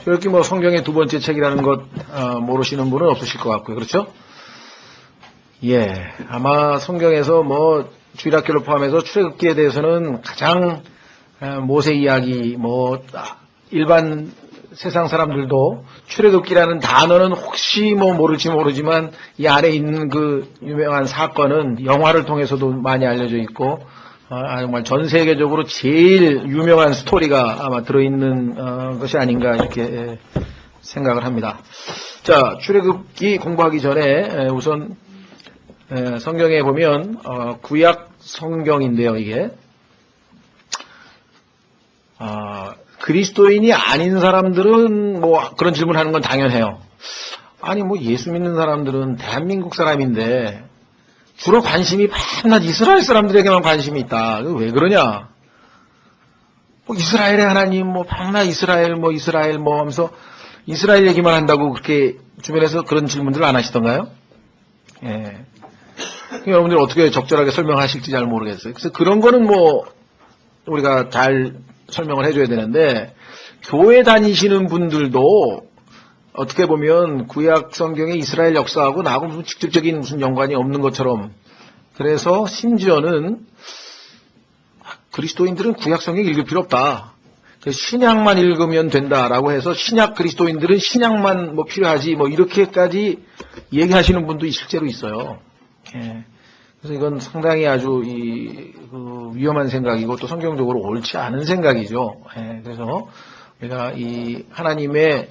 출애굽기 뭐 성경의 두 번째 책이라는 것 모르시는 분은 없으실 것 같고요. 그렇죠? 예, 아마 성경에서 뭐 주일학교를 포함해서 출애굽기에 대해서는 가장 모세 이야기 뭐 일반 세상 사람들도 출애굽기라는 단어는 혹시 뭐 모를지 모르지만 이 안에 있는 그 유명한 사건은 영화를 통해서도 많이 알려져 있고 정말 전 세계적으로 제일 유명한 스토리가 아마 들어있는 것이 아닌가 이렇게 생각을 합니다. 자, 출애굽기 공부하기 전에 우선 성경에 보면 구약 성경인데요, 이게 그리스도인이 아닌 사람들은 뭐 그런 질문하는 건 당연해요. 아니 뭐 예수 믿는 사람들은 대한민국 사람인데 주로 관심이 밤낮 이스라엘 사람들에게만 관심이 있다. 왜 그러냐? 뭐 이스라엘의 하나님, 뭐 밤낮 이스라엘 뭐 하면서 이스라엘 얘기만 한다고 그렇게 주변에서 그런 질문들을 안 하시던가요? 예. 여러분들이 어떻게 적절하게 설명하실지 잘 모르겠어요. 그래서 그런 거는 뭐 우리가 잘 설명을 해줘야 되는데 교회 다니시는 분들도 어떻게 보면 구약 성경의 이스라엘 역사하고 나하고 무슨 직접적인 무슨 연관이 없는 것처럼 그래서 심지어는 그리스도인들은 구약 성경 읽을 필요 없다. 신약만 읽으면 된다라고 해서 신약 그리스도인들은 신약만 뭐 필요하지 뭐 이렇게까지 얘기하시는 분도 실제로 있어요. 예. 그래서 이건 상당히 아주 위험한 생각이고 또 성경적으로 옳지 않은 생각이죠. 예. 그래서 우리가 이 하나님의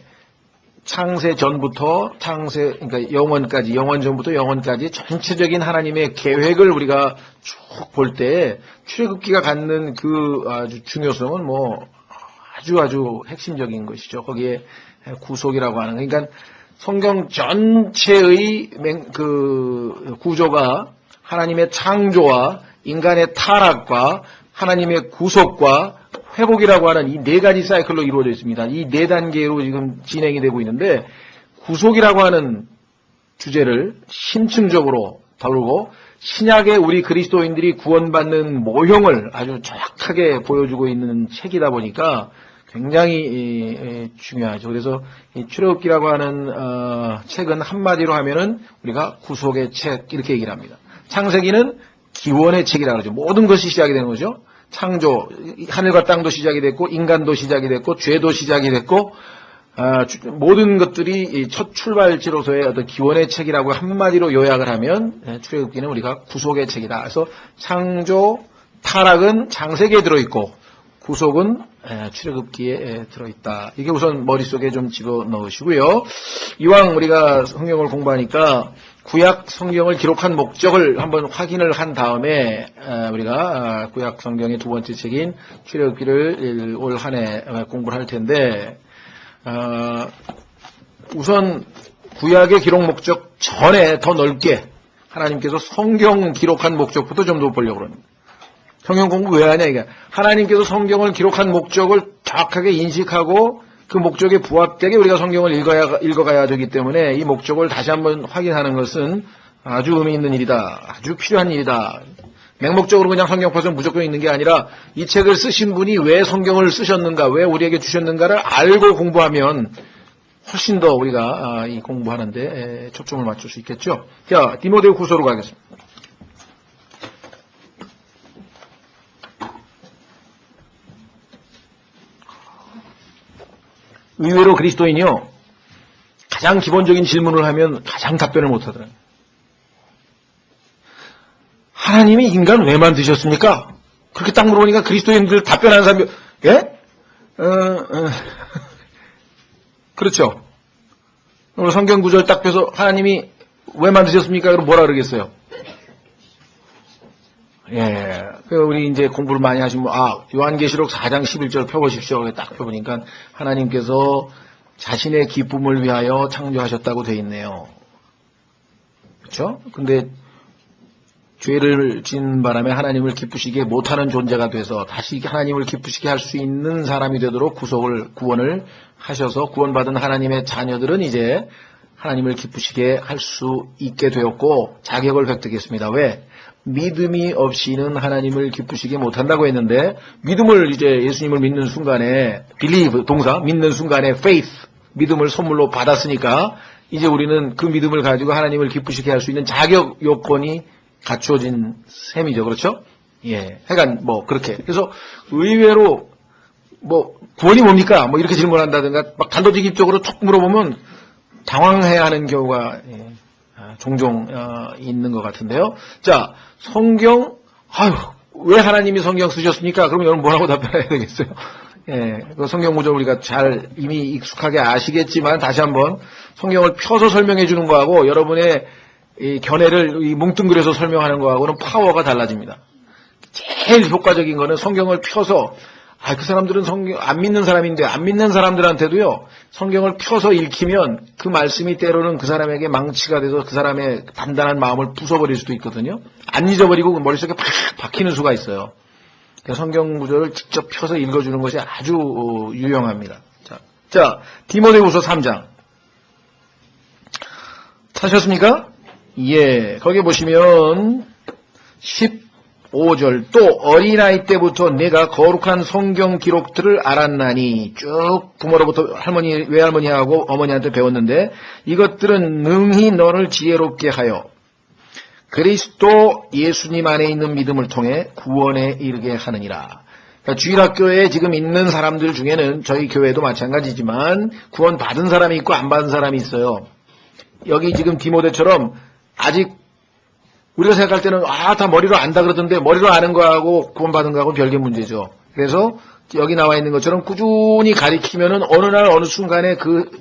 창세 전부터 그러니까 영원 전부터 영원까지 전체적인 하나님의 계획을 우리가 쭉 볼 때 출애굽기가 갖는 그 아주 중요성은 뭐 아주 핵심적인 것이죠. 거기에 구속이라고 하는 그러니까 성경 전체의 그 구조가 하나님의 창조와 인간의 타락과 하나님의 구속과 회복이라고 하는 이 네 가지 사이클로 이루어져 있습니다. 이 네 단계로 지금 진행이 되고 있는데 구속이라고 하는 주제를 심층적으로 다루고 신약의 우리 그리스도인들이 구원받는 모형을 아주 정확하게 보여주고 있는 책이다 보니까 굉장히 중요하죠. 그래서 이 출애굽기라고 하는 책은 한마디로 하면은 우리가 구속의 책 이렇게 얘기를 합니다. 창세기는 기원의 책이라고 그러죠. 모든 것이 시작이 되는 거죠. 창조, 하늘과 땅도 시작이 됐고 인간도 시작이 됐고 죄도 시작이 됐고 모든 것들이 첫 출발지로서의 어떤 기원의 책이라고 한마디로 요약을 하면 출애굽기는 우리가 구속의 책이다. 그래서 창조, 타락은 창세기에 들어있고 구속은 출애굽기에 들어있다. 이게 우선 머릿속에 좀 집어넣으시고요. 이왕 우리가 성경을 공부하니까 구약 성경을 기록한 목적을 한번 확인을 한 다음에 우리가 구약 성경의 두 번째 책인 출애굽기를 올 한 해 공부를 할 텐데 우선 구약의 기록 목적 전에 더 넓게 하나님께서 성경 기록한 목적부터 좀 더 보려고 합니다. 성경 공부 왜 하냐 이게 하나님께서 성경을 기록한 목적을 정확하게 인식하고 그 목적에 부합되게 우리가 성경을 읽어가야 되기 때문에 이 목적을 다시 한번 확인하는 것은 아주 의미 있는 일이다. 아주 필요한 일이다. 맹목적으로 그냥 성경 파서 무조건 읽는 게 아니라 이 책을 쓰신 분이 왜 성경을 쓰셨는가, 왜 우리에게 주셨는가를 알고 공부하면 훨씬 더 우리가 이 공부하는데 초점을 맞출 수 있겠죠. 자, 디모데후서로 가겠습니다. 의외로 그리스도인이요 가장 기본적인 질문을 하면 가장 답변을 못하더라고요. 하나님이 인간 왜 만드셨습니까? 그렇게 딱 물어보니까 그리스도인들 답변하는 사람이 예? 그렇죠. 오늘 성경 구절 딱 펴서 하나님이 왜 만드셨습니까? 그럼 뭐라 그러겠어요? 예. 우리 이제 공부를 많이 하시면, 요한계시록 4장 11절 펴보십시오. 딱 펴보니까 하나님께서 자신의 기쁨을 위하여 창조하셨다고 돼 있네요. 그렇죠? 근데 죄를 지은 바람에 하나님을 기쁘시게 못하는 존재가 돼서 다시 하나님을 기쁘시게 할 수 있는 사람이 되도록 구원을 하셔서 구원받은 하나님의 자녀들은 이제 하나님을 기쁘시게 할 수 있게 되었고 자격을 획득했습니다. 왜? 믿음이 없이는 하나님을 기쁘시게 못한다고 했는데 믿음을 이제 예수님을 믿는 순간에 believe 동사 믿는 순간에 faith 믿음을 선물로 받았으니까 이제 우리는 그 믿음을 가지고 하나님을 기쁘시게 할 수 있는 자격 요건이 갖추어진 셈이죠. 그렇죠? 예. 하여간 뭐 그렇게. 그래서 의외로 뭐 구원이 뭡니까? 뭐 이렇게 질문한다든가 막 단도직입적으로 툭 물어보면 당황해야 하는 경우가 종종 있는 것 같은데요. 자, 성경, 왜 하나님이 성경 쓰셨습니까? 그러면 여러분 뭐라고 답변해야 되겠어요? 예, 그 성경 구절 우리가 잘 이미 익숙하게 아시겠지만 다시 한번 성경을 펴서 설명해 주는 거하고 여러분의 이 견해를 뭉뚱그려서 설명하는 거하고는 파워가 달라집니다. 제일 효과적인 거는 성경을 펴서 그 사람들은 성경 안 믿는 사람인데 안 믿는 사람들한테도요 성경을 펴서 읽히면 그 말씀이 때로는 그 사람에게 망치가 돼서 그 사람의 단단한 마음을 부숴버릴 수도 있거든요. 안 잊어버리고 머릿속에 팍 박히는 수가 있어요. 성경 구절을 직접 펴서 읽어주는 것이 아주 유용합니다. 자, 디모데후서 3장 찾으셨습니까? 예, 거기 보시면 15절 또 어린아이 때부터 내가 거룩한 성경 기록들을 알았나니 쭉 부모로부터 외할머니하고 어머니한테 배웠는데 이것들은 능히 너를 지혜롭게 하여 그리스도 예수님 안에 있는 믿음을 통해 구원에 이르게 하느니라. 그러니까 주일학교에 지금 있는 사람들 중에는 저희 교회도 마찬가지지만 구원 받은 사람이 있고 안 받은 사람이 있어요. 여기 지금 디모데처럼 아직 우리가 생각할 때는 다 머리로 안다 그러던데 머리로 아는 거하고 구원 받은 거하고 별개 문제죠. 그래서 여기 나와 있는 것처럼 꾸준히 가리키면은 어느 날 어느 순간에 그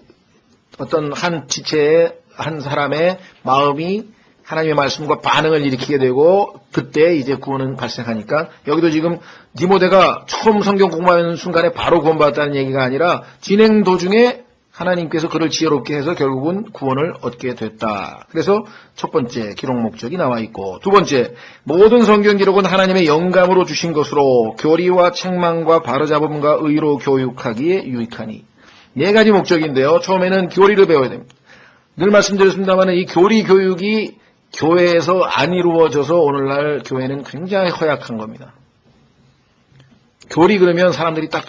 어떤 한 지체의 한 사람의 마음이 하나님의 말씀과 반응을 일으키게 되고 그때 이제 구원은 발생하니까 여기도 지금 디모데가 처음 성경 공부하는 순간에 바로 구원받았다는 얘기가 아니라 진행 도중에 하나님께서 그를 지혜롭게 해서 결국은 구원을 얻게 됐다. 그래서 첫 번째 기록 목적이 나와 있고 두 번째 모든 성경 기록은 하나님의 영감으로 주신 것으로 교리와 책망과 바로잡음과 의로 교육하기에 유익하니 네 가지 목적인데요. 처음에는 교리를 배워야 됩니다. 늘 말씀드렸습니다만 이 교리 교육이 교회에서 안 이루어져서 오늘날 교회는 굉장히 허약한 겁니다. 교리 그러면 사람들이 딱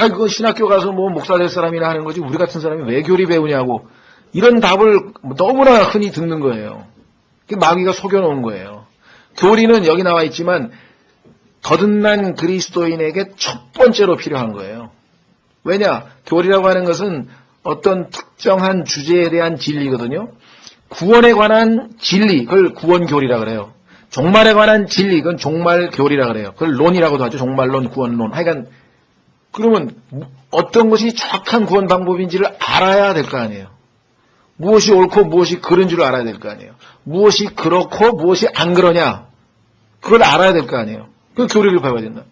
그거 신학교 가서 뭐 목사 될 사람이나 하는 거지 우리 같은 사람이 왜 교리 배우냐고 이런 답을 너무나 흔히 듣는 거예요. 마귀가 속여놓은 거예요. 교리는 여기 나와 있지만 거듭난 그리스도인에게 첫 번째로 필요한 거예요. 왜냐? 교리라고 하는 것은 어떤 특정한 주제에 대한 진리거든요. 구원에 관한 진리, 그걸 구원교리라 그래요. 종말에 관한 진리, 그건 종말교리라 그래요. 그걸 론이라고도 하죠. 종말론, 구원론. 하여간 그러면 어떤 것이 정확한 구원 방법인지를 알아야 될 거 아니에요. 무엇이 옳고 무엇이 그른 줄 알아야 될 거 아니에요. 무엇이 그렇고 무엇이 안 그러냐. 그걸 알아야 될 거 아니에요. 그 교리를 배워야 된다.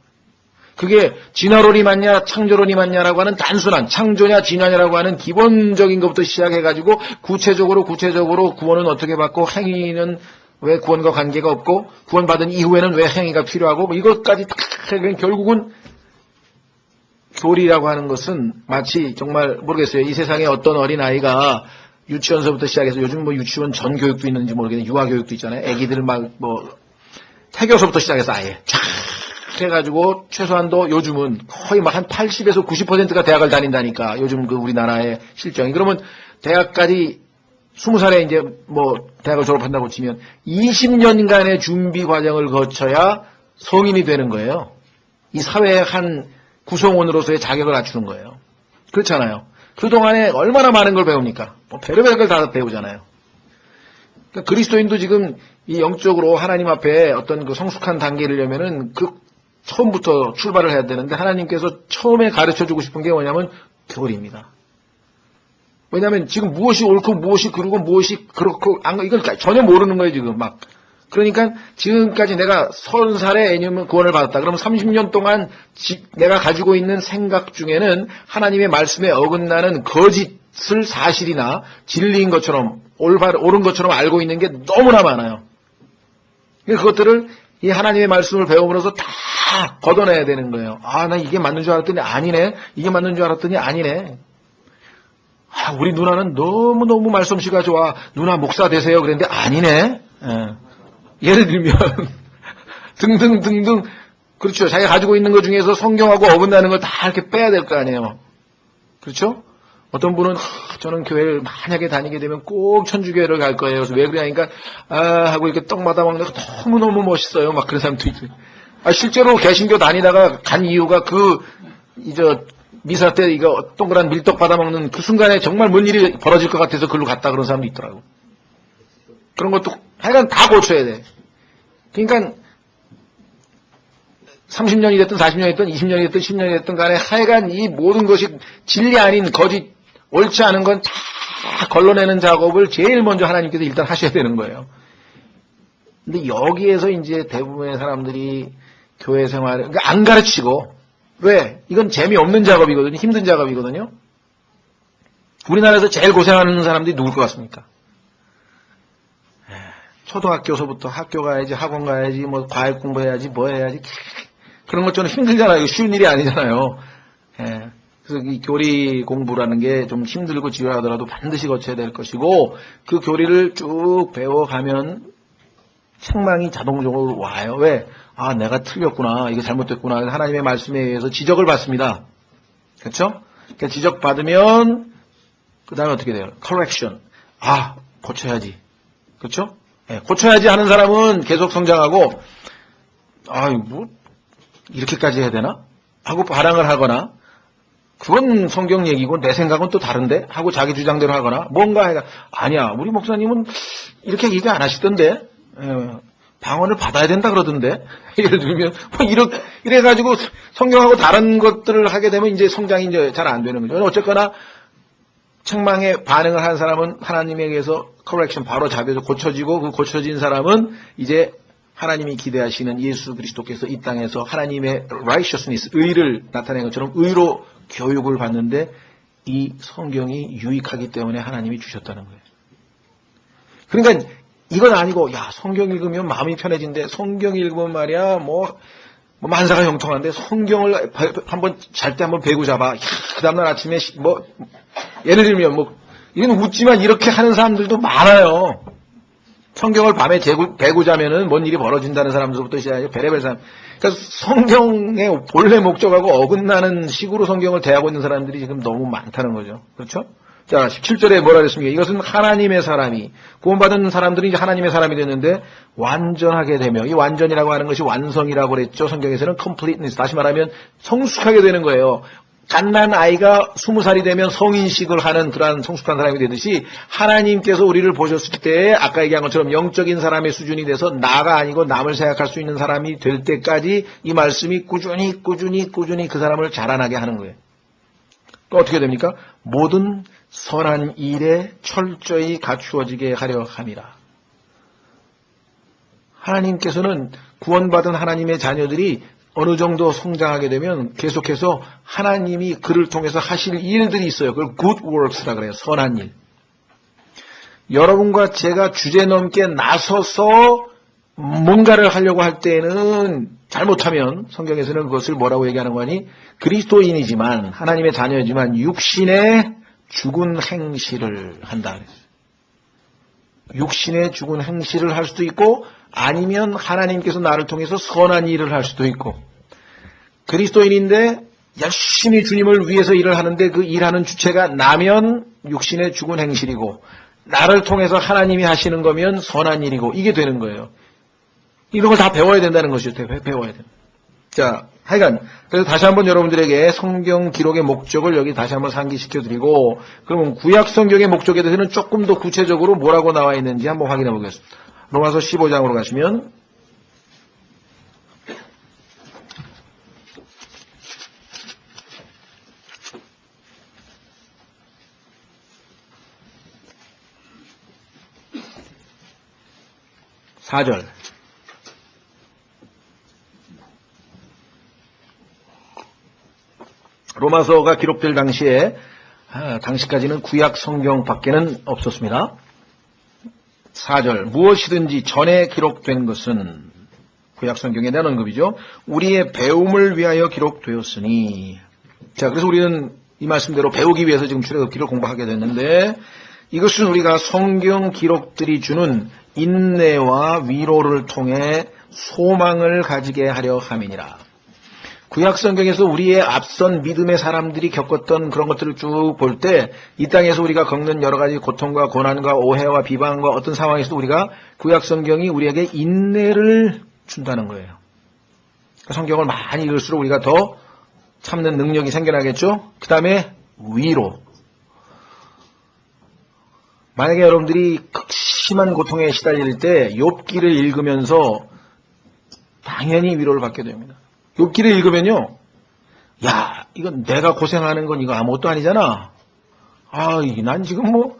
그게 진화론이 맞냐 창조론이 맞냐라고 하는 단순한 창조냐 진화냐라고 하는 기본적인 것부터 시작해가지고 구체적으로 구원은 어떻게 받고 행위는 왜 구원과 관계가 없고 구원받은 이후에는 왜 행위가 필요하고 뭐 이것까지 다 결국은 교리라고 하는 것은 마치 정말 모르겠어요. 이 세상에 어떤 어린아이가 유치원서부터 시작해서 요즘 뭐 유치원 전 교육도 있는지 모르겠는데 유아교육도 있잖아요. 애기들 막 뭐 태교서부터 시작해서 아예 쫙 해가지고 최소한도 요즘은 거의 막 한 80에서 90%가 대학을 다닌다니까. 요즘 그 우리나라의 실정이. 그러면 대학까지 20살에 이제 뭐 대학을 졸업한다고 치면 20년간의 준비 과정을 거쳐야 성인이 되는 거예요. 이 사회의 한 구성원으로서의 자격을 갖추는 거예요. 그렇잖아요. 그동안에 얼마나 많은 걸 배웁니까? 뭐 별의별 걸 다 배우잖아요. 그러니까 그리스도인도 지금 이 영적으로 하나님 앞에 어떤 그 성숙한 단계를려면은 그 처음부터 출발을 해야 되는데 하나님께서 처음에 가르쳐주고 싶은 게 뭐냐면 교리입니다. 왜냐하면 지금 무엇이 옳고 무엇이 그르고 무엇이 그렇고 이걸 전혀 모르는 거예요 지금 막. 그러니까 지금까지 내가 30살에 애니면 구원을 받았다. 그러면 30년 동안 내가 가지고 있는 생각 중에는 하나님의 말씀에 어긋나는 거짓을 사실이나 진리인 것처럼 옳은 것처럼 알고 있는 게 너무나 많아요. 그것들을 이 하나님의 말씀을 배움으로써 다 걷어내야 되는 거예요. 나 이게 맞는 줄 알았더니 아니네. 이게 맞는 줄 알았더니 아니네. 우리 누나는 너무너무 말솜씨가 좋아. 누나 목사 되세요. 그랬는데 아니네. 예를 들면 등등등등 그렇죠. 자기가 가지고 있는 것 중에서 성경하고 어긋나는 걸 다 이렇게 빼야 될 거 아니에요. 그렇죠? 어떤 분은 저는 교회를 만약에 다니게 되면 꼭 천주교회를 갈 거예요. 그래서 왜 그래 하니까 하고 이렇게 떡 받아 먹는 거 너무너무 멋있어요. 막 그런 사람도 있어요. 실제로 개신교 다니다가 간 이유가 미사 때 이거 동그란 밀떡 받아 먹는 그 순간에 정말 뭔 일이 벌어질 것 같아서 글로 갔다 그런 사람도 있더라고. 그런 것도 하여간 다 고쳐야 돼. 그러니까 30년이 됐든 40년이 됐든 20년이 됐든 10년이 됐든 간에 하여간 이 모든 것이 진리 아닌 거짓 옳지 않은 건 다 걸러내는 작업을 제일 먼저 하나님께서 일단 하셔야 되는 거예요. 근데 여기에서 이제 대부분의 사람들이 교회 생활을 그러니까 안 가르치고 왜? 이건 재미없는 작업이거든요. 힘든 작업이거든요. 우리나라에서 제일 고생하는 사람들이 누굴 것 같습니까? 초등학교서부터 학교 가야지, 학원 가야지, 뭐 과외 공부해야지, 뭐 해야지. 그런 것 좀 힘들잖아요. 이거 쉬운 일이 아니잖아요. 그래서 이 교리 공부라는 게 좀 힘들고 지루하더라도 반드시 거쳐야 될 것이고 그 교리를 쭉 배워가면 책망이 자동적으로 와요. 왜? 내가 틀렸구나. 이게 잘못됐구나. 하나님의 말씀에 의해서 지적을 받습니다. 그렇죠? 그러니까 지적받으면 그 다음에 어떻게 돼요? correction. 고쳐야지. 그렇죠? 고쳐야지 하는 사람은 계속 성장하고 이렇게까지 해야 되나? 하고 반항을 하거나 그건 성경 얘기고 내 생각은 또 다른데? 하고 자기 주장대로 하거나 뭔가 해가 아니야. 우리 목사님은 이렇게 얘기 안 하시던데? 방언을 받아야 된다 그러던데? 예를 들면 이래가지고 성경하고 다른 것들을 하게 되면 이제 성장이 이제 잘 안 되는 거죠. 어쨌거나 책망에 반응을 한 사람은 하나님에 의해서 correction 바로 잡혀서 고쳐지고 그 고쳐진 사람은 이제 하나님이 기대하시는 예수 그리스도께서 이 땅에서 하나님의 righteousness, 의를 나타낸 것처럼 의로 교육을 받는데 이 성경이 유익하기 때문에 하나님이 주셨다는 거예요. 그러니까 이건 아니고 성경 읽으면 마음이 편해진대. 성경 읽으면 말이야 뭐 만사가 형통한데 성경을 한번 잘 때 한번 배고 잡아. 그 다음날 아침에 예를 들면 이건 웃지만 이렇게 하는 사람들도 많아요. 성경을 밤에 배고 자면은 뭔 일이 벌어진다는 사람들부터 시작해서 베레벨 사람. 그러니까 성경의 본래 목적하고 어긋나는 식으로 성경을 대하고 있는 사람들이 지금 너무 많다는 거죠. 그렇죠? 자, 17절에 뭐라 그랬습니까? 이것은 하나님의 사람이, 구원받은 사람들이 이제 하나님의 사람이 됐는데, 완전하게 되며, 이 완전이라고 하는 것이 완성이라고 그랬죠. 성경에서는 completeness. 다시 말하면 성숙하게 되는 거예요. 갓난 아이가 20살이 되면 성인식을 하는 그러한 성숙한 사람이 되듯이 하나님께서 우리를 보셨을 때 아까 얘기한 것처럼 영적인 사람의 수준이 돼서 나가 아니고 남을 생각할 수 있는 사람이 될 때까지 이 말씀이 꾸준히 그 사람을 자라나게 하는 거예요. 또 어떻게 됩니까? 모든 선한 일에 철저히 갖추어지게 하려 함이라. 하나님께서는 구원받은 하나님의 자녀들이 어느 정도 성장하게 되면 계속해서 하나님이 그를 통해서 하실 일들이 있어요. 그걸 good works라 그래요. 선한 일. 여러분과 제가 주제넘게 나서서 뭔가를 하려고 할 때는 잘못하면 성경에서는 그것을 뭐라고 얘기하는 거니? 그리스도인이지만 하나님의 자녀이지만 육신의 죽은 행실을 한다 그랬어요. 육신의 죽은 행실을 할 수도 있고 아니면 하나님께서 나를 통해서 선한 일을 할 수도 있고 그리스도인인데 열심히 주님을 위해서 일을 하는데 그 일하는 주체가 나면 육신의 죽은 행실이고 나를 통해서 하나님이 하시는 거면 선한 일이고 이게 되는 거예요. 이런 걸 다 배워야 된다는 것이죠. 배워야 됩니다. 자, 하여간 그래서 다시 한번 여러분들에게 성경 기록의 목적을 여기 다시 한번 상기시켜드리고 그러면 구약 성경의 목적에 대해서는 조금 더 구체적으로 뭐라고 나와 있는지 한번 확인해 보겠습니다. 로마서 15장으로 가시면 (4절) 로마서가 기록될 당시에 당시까지는 구약 성경 밖에는 없었습니다. 4절 무엇이든지 전에 기록된 것은 구약 성경에 대한 언급이죠. 우리의 배움을 위하여 기록되었으니 자 그래서 우리는 이 말씀대로 배우기 위해서 지금 출애굽기를 공부하게 됐는데 이것은 우리가 성경 기록들이 주는 인내와 위로를 통해 소망을 가지게 하려 함이니라. 구약 성경에서 우리의 앞선 믿음의 사람들이 겪었던 그런 것들을 쭉 볼 때 이 땅에서 우리가 겪는 여러 가지 고통과 고난과 오해와 비방과 어떤 상황에서도 우리가 구약 성경이 우리에게 인내를 준다는 거예요. 성경을 많이 읽을수록 우리가 더 참는 능력이 생겨나겠죠. 그 다음에 위로. 만약에 여러분들이 극심한 고통에 시달릴 때 욥기를 읽으면서 당연히 위로를 받게 됩니다. 욥기를 읽으면요, 야, 이건 내가 고생하는 건 이거 아무것도 아니잖아. 난 지금 뭐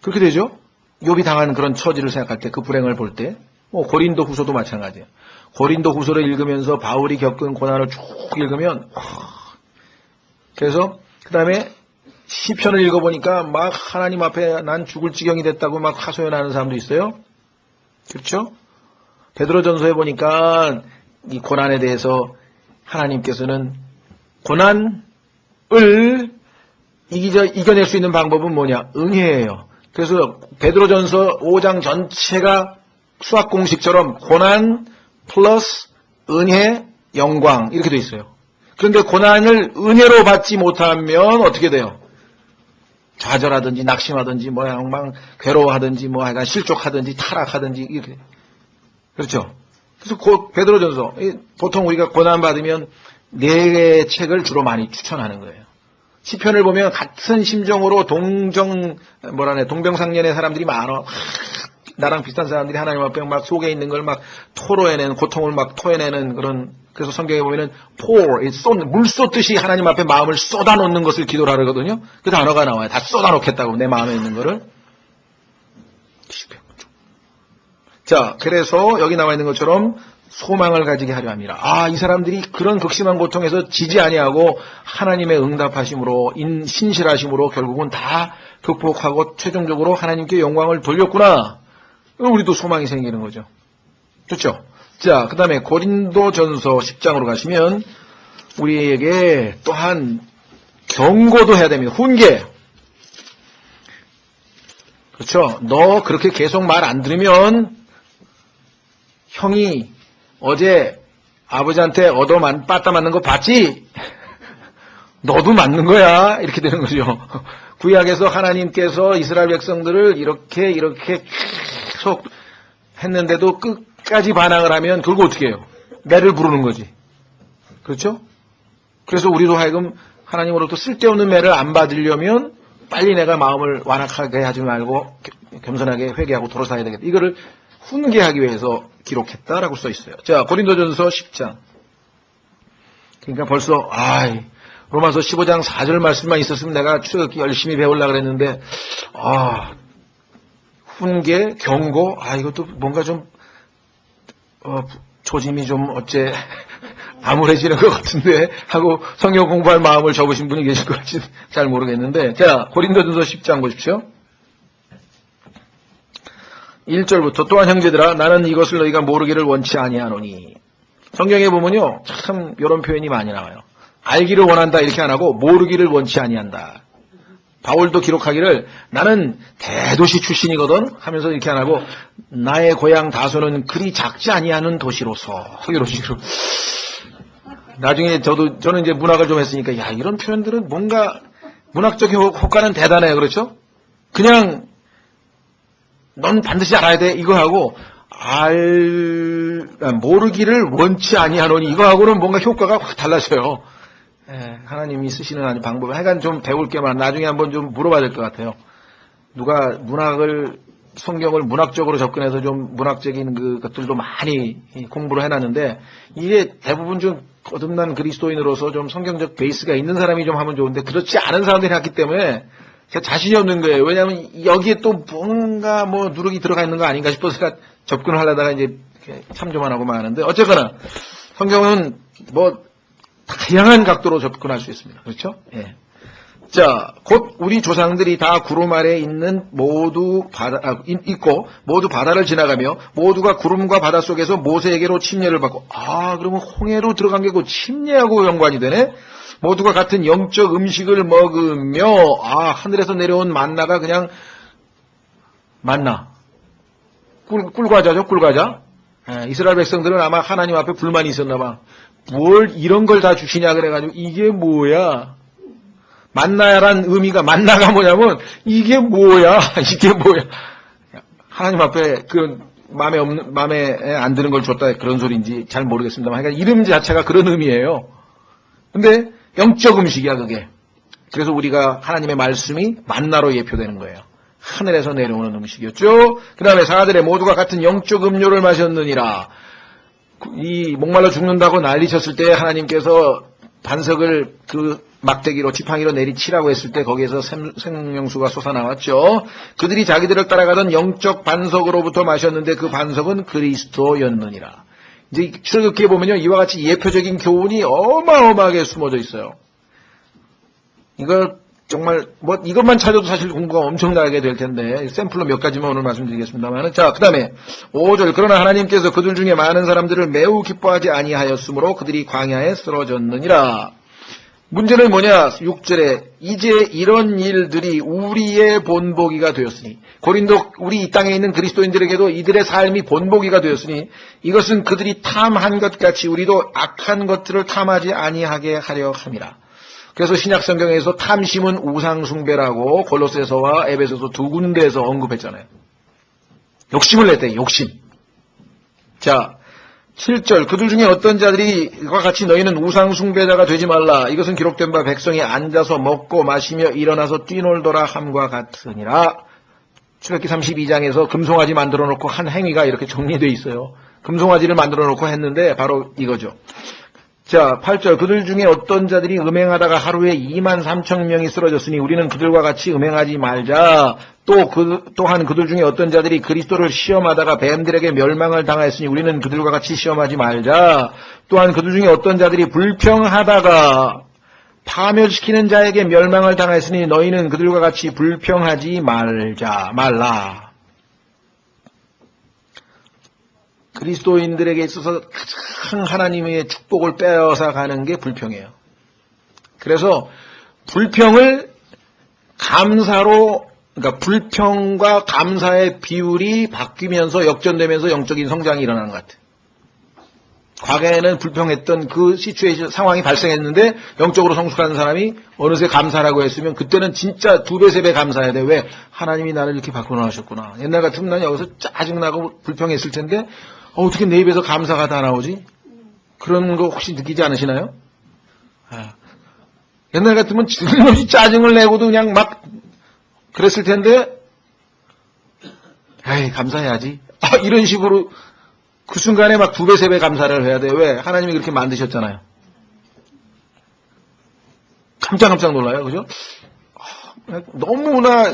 그렇게 되죠. 욥이 당한 그런 처지를 생각할 때, 그 불행을 볼 때, 고린도 후서도 마찬가지예요. 고린도 후서를 읽으면서 바울이 겪은 고난을 쭉 읽으면, 그래서 그 다음에 시편을 읽어보니까 막 하나님 앞에 난 죽을 지경이 됐다고 막 하소연하는 사람도 있어요. 그렇죠? 베드로전서에 보니까 이 고난에 대해서 하나님께서는 고난을 이겨낼 수 있는 방법은 뭐냐? 은혜예요. 그래서 베드로전서 5장 전체가 수학 공식처럼 고난 플러스 은혜, 영광 이렇게 돼 있어요. 그런데 고난을 은혜로 받지 못하면 어떻게 돼요? 좌절하든지 낙심하든지 막 괴로워하든지 하여간 실족하든지 타락하든지 이렇게. 그렇죠? 그래서 베드로전서 보통 우리가 고난 받으면 4개의 책을 주로 많이 추천하는 거예요. 시편을 보면 같은 심정으로 동병상련의 사람들이 많아. 나랑 비슷한 사람들이 하나님 앞에 막 속에 있는 걸 막 토로해내는, 고통을 막 토해내는 그런, 그래서 성경에 보면은 물 쏟듯이 하나님 앞에 마음을 쏟아놓는 것을 기도를 하거든요. 그 단어가 나와요. 다 쏟아놓겠다고, 내 마음에 있는 거를. 자, 그래서 여기 나와 있는 것처럼 소망을 가지게 하려 합니다. 이 사람들이 그런 극심한 고통에서 지지 아니하고 하나님의 응답하심으로, 신실하심으로 결국은 다 극복하고 최종적으로 하나님께 영광을 돌렸구나. 우리도 소망이 생기는 거죠. 그렇죠? 자, 그 다음에 고린도전서 10장으로 가시면 우리에게 또한 경고도 해야 됩니다. 훈계. 그렇죠? 너 그렇게 계속 말 안 들으면 형이 어제 아버지한테 빠따 맞는 거 봤지? 너도 맞는 거야. 이렇게 되는 거죠. 구약에서 하나님께서 이스라엘 백성들을 이렇게 계속 했는데도 끝까지 반항을 하면 결국 어떻게 해요? 매를 부르는 거지. 그렇죠? 그래서 우리도 하여금 하나님으로부터 쓸데없는 매를 안 받으려면 빨리 내가 마음을 완악하게 하지 말고 겸손하게 회개하고 돌아서야 되겠다. 이거를 훈계하기 위해서 기록했다라고 써 있어요. 자, 고린도전서 10장. 그러니까 벌써 로마서 15장 4절 말씀만 있었으면 내가 출애굽기 열심히 배우려고 그랬는데 훈계, 경고, 이것도 뭔가 좀 조짐이 좀 어째 암울해지는 것 같은데 하고 성경 공부할 마음을 접으신 분이 계실 것 같지 잘 모르겠는데, 자, 고린도전서 10장 보십시오. 1절부터 또한 형제들아 나는 이것을 너희가 모르기를 원치 아니하노니. 성경에 보면요 참 이런 표현이 많이 나와요. 알기를 원한다 이렇게 안 하고 모르기를 원치 아니한다. 바울도 기록하기를 나는 대도시 출신이거든 하면서 이렇게 안 하고 나의 고향 다소는 그리 작지 아니하는 도시로서 이런 식으로. 나중에 저는 이제 문학을 좀 했으니까 이런 표현들은 뭔가 문학적 효과는 대단해요. 그렇죠? 그냥 넌 반드시 알아야 돼 이거 하고 모르기를 원치 아니하노니 이거하고는 뭔가 효과가 확 달라져요. 하나님이 쓰시는 방법. 하여간 좀 배울 게 많아. 나중에 한번 좀 물어봐야 될 것 같아요. 누가 성경을 문학적으로 접근해서 좀 문학적인 것들도 많이 공부를 해놨는데, 이게 대부분 좀 거듭난 그리스도인으로서 좀 성경적 베이스가 있는 사람이 좀 하면 좋은데, 그렇지 않은 사람들이 했기 때문에 제가 자신이 없는 거예요. 왜냐하면 여기에 또 뭔가 누룩이 들어가 있는 거 아닌가 싶어서 제가 접근을 하려다가 이제 참조만 하고만 하는데, 어쨌거나 성경은 다양한 각도로 접근할 수 있습니다. 그렇죠? 예. 자, 곧 우리 조상들이 다 구름 아래 있고 모두 바다를 지나가며 모두가 구름과 바다 속에서 모세에게로 침례를 받고, 그러면 홍해로 들어간 게 그 침례하고 연관이 되네? 모두가 같은 영적 음식을 먹으며, 하늘에서 내려온 만나가 그냥 만나. 꿀과자죠, 꿀과자. 이스라엘 백성들은 아마 하나님 앞에 불만이 있었나 봐. 뭘 이런 걸 다 주시냐 그래가지고 이게 뭐야? 만나야란 의미가 만나가 뭐냐면 이게 뭐야? 이게 뭐야? 하나님 앞에 그 마음에 안 드는 걸 줬다 그런 소리인지 잘 모르겠습니다만 그러니까 이름 자체가 그런 의미예요. 근데 영적 음식이야 그게. 그래서 우리가 하나님의 말씀이 만나로 예표되는 거예요. 하늘에서 내려오는 음식이었죠. 그 다음에 4절에 모두가 같은 영적 음료를 마셨느니라. 이 목말라 죽는다고 난리쳤을 때 하나님께서 반석을 그 막대기로 지팡이로 내리치라고 했을 때 거기에서 생명수가 솟아나왔죠. 그들이 자기들을 따라가던 영적 반석으로부터 마셨는데 그 반석은 그리스도였느니라. 이제 출애굽기에 보면요 이와 같이 예표적인 교훈이 어마어마하게 숨어져 있어요. 이걸 정말 이것만 찾아도 사실 공부가 엄청나게 될 텐데 샘플로 몇 가지만 오늘 말씀드리겠습니다만 자 그 다음에 5절 그러나 하나님께서 그들 중에 많은 사람들을 매우 기뻐하지 아니하였으므로 그들이 광야에 쓰러졌느니라. 문제는 뭐냐 6절에 이제 이런 일들이 우리의 본보기가 되었으니 고린도 우리 이 땅에 있는 그리스도인들에게도 이들의 삶이 본보기가 되었으니 이것은 그들이 탐한 것 같이 우리도 악한 것들을 탐하지 아니하게 하려 함이라. 그래서 신약성경에서 탐심은 우상숭배라고 골로새서와 에베소서 두 군데에서 언급했잖아요. 욕심을 냈대 욕심. 자 7절 그들 중에 어떤 자들이와 같이 너희는 우상숭배자가 되지 말라. 이것은 기록된 바 백성이 앉아서 먹고 마시며 일어나서 뛰놀더라 함과 같으니라. 출애굽기 32장에서 금송아지 만들어 놓고 한 행위가 이렇게 정리되어 있어요. 금송아지를 만들어 놓고 했는데 바로 이거죠. 자 8절 그들 중에 어떤 자들이 음행하다가 하루에 23,000명이 쓰러졌으니 우리는 그들과 같이 음행하지 말자. 또한 그들 중에 어떤 자들이 그리스도를 시험하다가 뱀들에게 멸망을 당하였으니 우리는 그들과 같이 시험하지 말자. 또한 그들 중에 어떤 자들이 불평하다가 파멸시키는 자에게 멸망을 당하였으니 너희는 그들과 같이 불평하지 말라. 그리스도인들에게 있어서 가장 하나님의 축복을 빼앗아 가는 게 불평이에요. 그래서 불평을 감사로 그러니까 불평과 감사의 비율이 바뀌면서 역전되면서 영적인 성장이 일어나는 것 같아요. 과거에는 불평했던 그 시츄에이션 상황이 발생했는데 영적으로 성숙한 사람이 어느새 감사라고 했으면 그때는 진짜 2배, 3배 감사해야 돼. 왜? 하나님이 나를 이렇게 바꿔놓으셨구나. 옛날 같으면 난 여기서 짜증나고 불평했을 텐데 어떻게 내 입에서 감사가 다 나오지? 그런 거 혹시 느끼지 않으시나요? 옛날 같으면 질없이 짜증을 내고도 그냥 막 그랬을 텐데 에이 감사해야지. 이런 식으로 그 순간에 막 2배, 3배 감사를 해야 돼. 왜? 하나님이 그렇게 만드셨잖아요. 깜짝 놀라요. 그죠? 너무나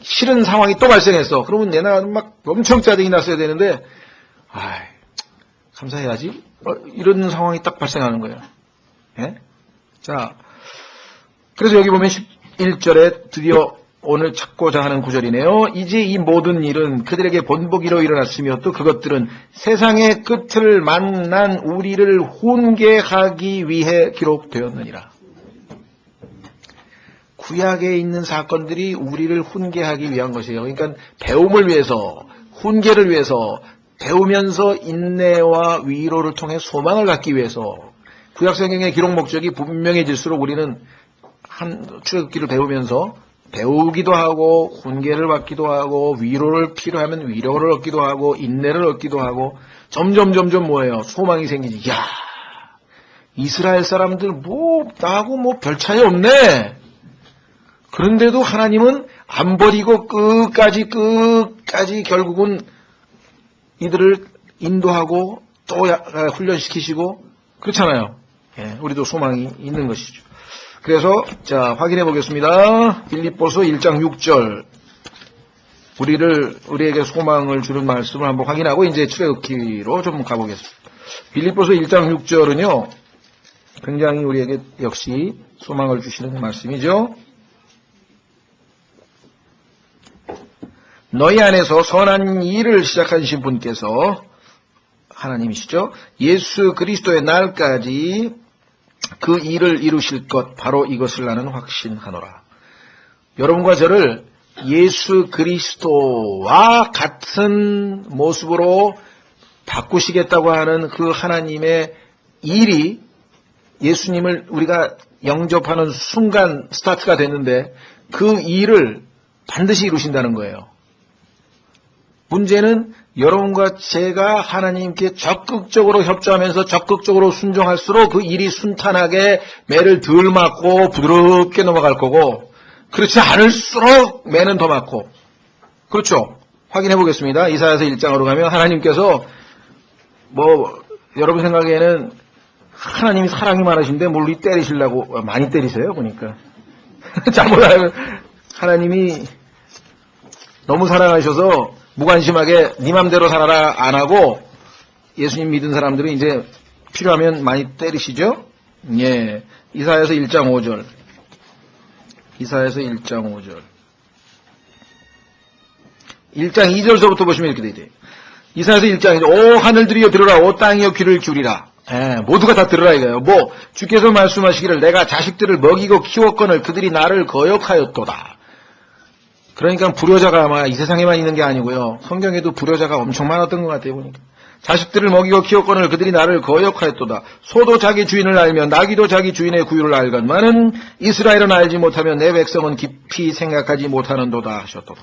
싫은 상황이 또 발생했어. 그러면 내가 막 엄청 짜증이 났어야 되는데 감사해야지. 이런 상황이 딱 발생하는 거예요. 예? 자, 그래서 여기 보면 11절에 드디어 오늘 찾고자 하는 구절이네요. 이제 이 모든 일은 그들에게 본보기로 일어났으며 또 그것들은 세상의 끝을 만난 우리를 훈계하기 위해 기록되었느니라. 구약에 있는 사건들이 우리를 훈계하기 위한 것이에요. 그러니까 배움을 위해서, 훈계를 위해서, 배우면서 인내와 위로를 통해 소망을 갖기 위해서 구약성경의 기록 목적이 분명해질수록 우리는 출애굽기를 배우면서 배우기도 하고 훈계를 받기도 하고 위로를 필요하면 위로를 얻기도 하고 인내를 얻기도 하고 점점 뭐예요? 소망이 생기지. 야, 이스라엘 사람들 나하고 별 차이 없네. 그런데도 하나님은 안 버리고 끝까지 결국은 이들을 인도하고 또 훈련시키시고 그렇잖아요. 예, 우리도 소망이 있는 것이죠. 그래서 자 확인해 보겠습니다. 빌립보서 1장 6절 우리에게 소망을 주는 말씀을 한번 확인하고 이제 출애굽기로 좀 가보겠습니다. 빌립보서 1장 6절은요. 굉장히 우리에게 역시 소망을 주시는 말씀이죠. 너희 안에서 선한 일을 시작하신 분께서 하나님이시죠. 예수 그리스도의 날까지 그 일을 이루실 것 바로 이것을 나는 확신하노라. 여러분과 저를 예수 그리스도와 같은 모습으로 바꾸시겠다고 하는 그 하나님의 일이 예수님을 우리가 영접하는 순간 스타트가 됐는데 그 일을 반드시 이루신다는 거예요. 문제는 여러분과 제가 하나님께 적극적으로 협조하면서 적극적으로 순종할수록 그 일이 순탄하게 매를 덜 맞고 부드럽게 넘어갈 거고, 그렇지 않을수록 매는 더 맞고. 그렇죠? 확인해 보겠습니다. 이사야서 1장으로 가면 하나님께서 여러분 생각에는 하나님이 사랑이 많으신데 뭘 우리 때리시려고 많이 때리세요 보니까. 잘못 알면 하나님이 너무 사랑하셔서 무관심하게 네 맘대로 살아라 안 하고 예수님 믿은 사람들은 이제 필요하면 많이 때리시죠? 예. 이사야서 1장 5절. 이사야서 1장 5절. 1장 2절서부터 보시면 이렇게 되죠. 이사야서 1장 2절. 오 하늘들이여 들으라, 오 땅이여 귀를 기울이라. 예, 모두가 다 들으라 이거예요. 주께서 말씀하시기를 내가 자식들을 먹이고 키웠거늘 그들이 나를 거역하였도다. 그러니까 불효자가 아마 이 세상에만 있는 게 아니고요. 성경에도 불효자가 엄청 많았던 것 같아요 보니까. 자식들을 먹이고 키웠거늘 그들이 나를 거역하였도다. 소도 자기 주인을 알면 나귀도 자기 주인의 구유를 알건만은 이스라엘은 알지 못하면 내 백성은 깊이 생각하지 못하는도다 하셨도다.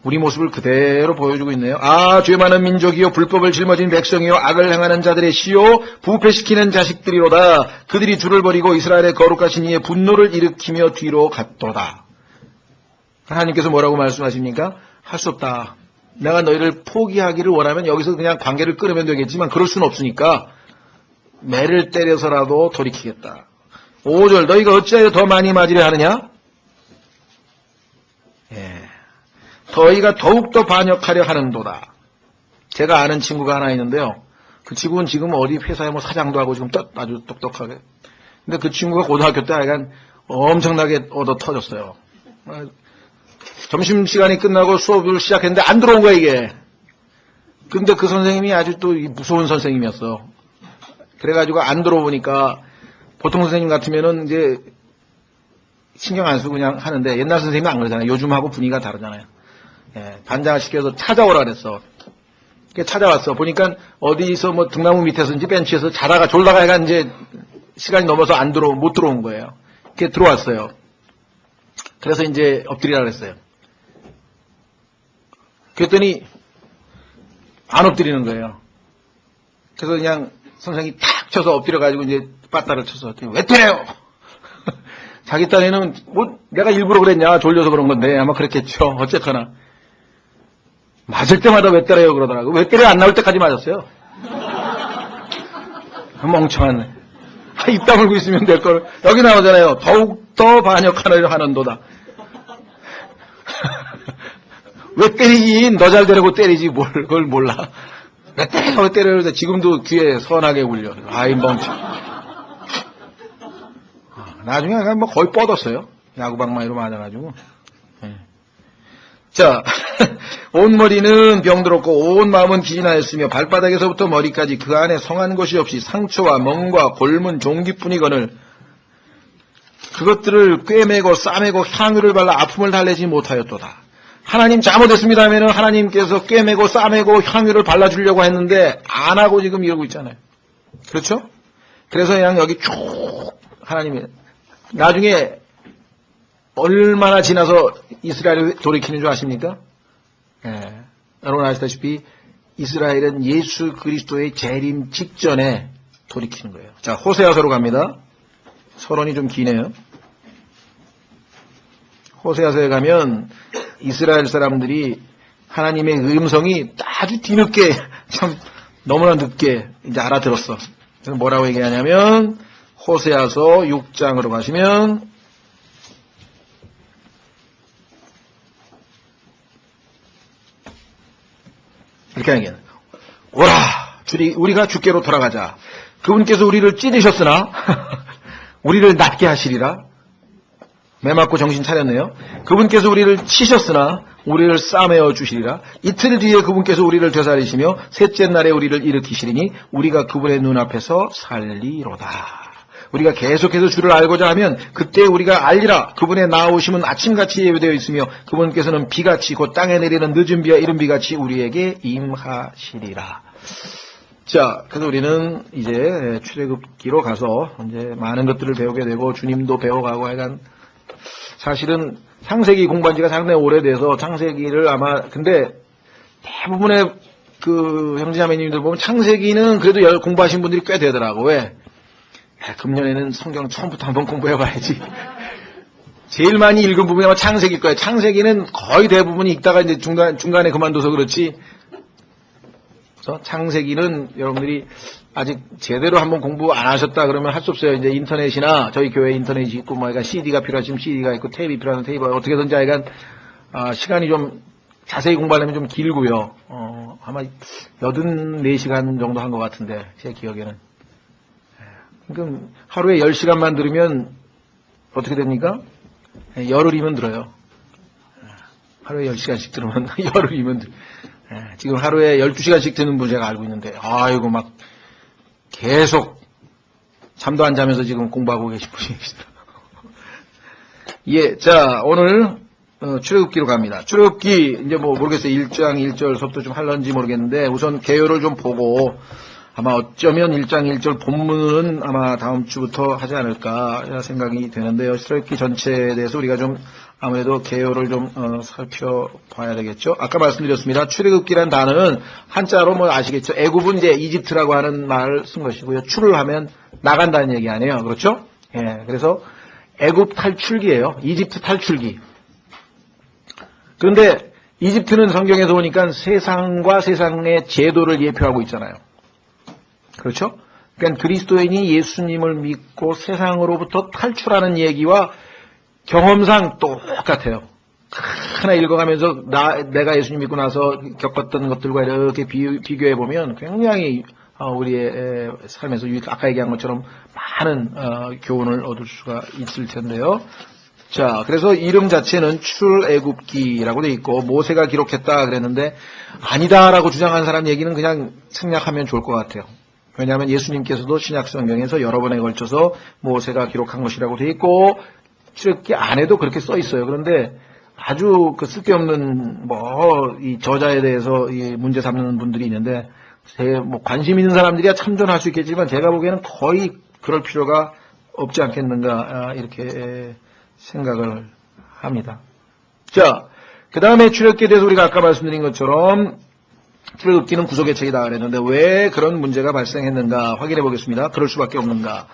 우리 모습을 그대로 보여주고 있네요. 아, 죄 많은 민족이요 불법을 짊어진 백성이요 악을 행하는 자들의 시요 부패시키는 자식들이로다. 그들이 주를 버리고 이스라엘의 거룩하신 이의 분노를 일으키며 뒤로 갔도다. 하나님께서 뭐라고 말씀하십니까? 할 수 없다. 내가 너희를 포기하기를 원하면 여기서 그냥 관계를 끊으면 되겠지만 그럴 수는 없으니까 매를 때려서라도 돌이키겠다. 5절 너희가 어찌하여 더 많이 맞으려 하느냐? 예. 너희가 더욱더 반역하려 하는도다. 제가 아는 친구가 하나 있는데요. 그 친구는 지금 어디 회사에 사장도 하고 지금 아주 똑똑하게. 근데 그 친구가 고등학교 때 하여간 엄청나게 얻어 터졌어요. 점심시간이 끝나고 수업을 시작했는데 안 들어온 거야 이게. 근데 그 선생님이 아주 또 무서운 선생님이었어. 그래가지고 안 들어오니까 보통 선생님 같으면은 이제 신경 안 쓰고 그냥 하는데 옛날 선생님이 안 그러잖아요. 요즘하고 분위기가 다르잖아요. 예, 반장을 시켜서 찾아오라 그랬어. 찾아왔어. 보니까 어디서 등나무 밑에서인지 벤치에서 자다가 졸다가 해가 이제 시간이 넘어서 못 들어온 거예요. 그게 들어왔어요. 그래서 이제 엎드리라 그랬어요. 그랬더니 안 엎드리는 거예요. 그래서 그냥 선생님이 탁 쳐서 엎드려가지고 이제 빠따를 쳐서 왜 때려요? 자기 딴에는 내가 일부러 그랬냐 졸려서 그런 건데 아마 그랬겠죠. 어쨌거나 맞을 때마다 왜 때려요 그러더라고. 왜 때려 안 나올 때까지 맞았어요. 멍청한. 입 다물고 있으면 될 걸. 여기 나오잖아요. 더욱더 반역하려 하는도다. 왜 때리긴 너 잘 되려고 때리지 그걸 몰라. 왜 때려 왜 때려요. 지금도 귀에 선하게 울려. 아이 멍청. 나중에 거의 뻗었어요. 야구방망이로 맞아가지고. 자, 온 머리는 병들었고 온 마음은 기진하였으며 발바닥에서부터 머리까지 그 안에 성한 것이 없이 상처와 멍과 골문 종기뿐이거늘 그것들을 꿰매고 싸매고 향유를 발라 아픔을 달래지 못하였도다. 하나님 잘못했습니다 하면은 하나님께서 꿰매고 싸매고 향유를 발라주려고 했는데 안 하고 지금 이러고 있잖아요. 그렇죠? 그래서 그냥 여기 쭉 하나님이 나중에 얼마나 지나서 이스라엘이 돌이키는 줄 아십니까? 예, 여러분 아시다시피 이스라엘은 예수 그리스도의 재림 직전에 돌이키는 거예요. 자, 호세아서로 갑니다. 서론이 좀 기네요. 호세아서에 가면 이스라엘 사람들이 하나님의 음성이 아주 뒤늦게 참 너무나 늦게 이제 알아들었어. 그래서 뭐라고 얘기하냐면 호세아서 6장으로 가시면 이렇게 얘기해요. 오라! 우리가 주께로 돌아가자. 그분께서 우리를 찢으셨으나 우리를 낫게 하시리라. 매 맞고 정신 차렸네요. 그분께서 우리를 치셨으나 우리를 싸매어 주시리라. 이틀 뒤에 그분께서 우리를 되살리시며 셋째 날에 우리를 일으키시리니 우리가 그분의 눈앞에서 살리로다. 우리가 계속해서 주를 알고자 하면 그때 우리가 알리라. 그분의 나오심은 아침같이 예배되어 있으며 그분께서는 비같이 곧 땅에 내리는 늦은 비와 이른 비같이 우리에게 임하시리라. 자, 그래서 우리는 이제 출애굽기로 가서 이제 많은 것들을 배우게 되고 주님도 배워가고 하여간 사실은 창세기 공부한 지가 상당히 오래돼서 창세기를 아마 근데 대부분의 그 형제자매님들 보면 창세기는 그래도 공부하신 분들이 꽤 되더라고. 왜? 야, 금년에는 성경 처음부터 한번 공부해봐야지. 제일 많이 읽은 부분이 아마 창세기일 거예요. 창세기는 거의 대부분이 읽다가 이제 중간에 그만둬서 그렇지. 그래서 창세기는 여러분들이 아직 제대로 한번 공부 안 하셨다 그러면 할 수 없어요. 이제 인터넷이나 저희 교회 인터넷이 있고 뭐 그러니까 CD가 필요하시면 CD가 있고 테이프가 필요하면 테이프 어떻게든지 하여간 시간이 좀 자세히 공부하려면 좀 길고요. 아마 84시간 정도 한 것 같은데 제 기억에는. 그러니까 하루에 10시간만 들으면 어떻게 됩니까? 열흘이면 들어요. 하루에 10시간씩 들으면 열흘이면 들어요. 지금 하루에 12시간씩 듣는 분 제가 알고 있는데 아이고 막 계속 잠도 안 자면서 지금 공부하고 계신 분이 계시더라고요. 예, 자 오늘 출애굽기로 갑니다. 출애굽기 이제 뭐 모르겠어요. 1장 1절서부터 좀 할런지 모르겠는데 우선 개요를 좀 보고 아마 어쩌면 1장 1절 본문은 아마 다음 주부터 하지 않을까 생각이 되는데요. 출애굽기 전체에 대해서 우리가 좀 아무래도 개요를 좀 살펴봐야 되겠죠. 아까 말씀드렸습니다. 출애굽기란 단어는 한자로 뭐 아시겠죠. 애굽은 이제 이집트라고 하는 말을 쓴 것이고요. 출을 하면 나간다는 얘기 아니에요. 그렇죠? 예, 그래서 애굽 탈출기예요. 이집트 탈출기. 그런데 이집트는 성경에서 보니까 세상과 세상의 제도를 예표하고 있잖아요. 그렇죠? 그러니까 그리스도인이 예수님을 믿고 세상으로부터 탈출하는 얘기와 경험상 똑같아요. 하나 읽어가면서 내가 예수님 믿고 나서 겪었던 것들과 이렇게 비교해 보면 굉장히 우리의 삶에서 아까 얘기한 것처럼 많은 교훈을 얻을 수가 있을 텐데요. 자, 그래서 이름 자체는 출애굽기라고 돼 있고 모세가 기록했다 그랬는데 아니다라고 주장한 사람 얘기는 그냥 생략하면 좋을 것 같아요. 왜냐하면 예수님께서도 신약성경에서 여러 번에 걸쳐서 모세가 기록한 것이라고 돼 있고 출애굽기 안에도 그렇게 써 있어요. 그런데 아주 그 쓸데없는 이 저자에 대해서 이 문제 삼는 분들이 있는데 뭐 관심 있는 사람들이야 참존할 수 있겠지만 제가 보기에는 거의 그럴 필요가 없지 않겠는가 이렇게 생각을 합니다. 자, 그 다음에 출애굽기에 대해서 우리가 아까 말씀드린 것처럼 출애굽기는 구속의 책이다 그랬는데 왜 그런 문제가 발생했는가 확인해 보겠습니다. 그럴 수밖에 없는가.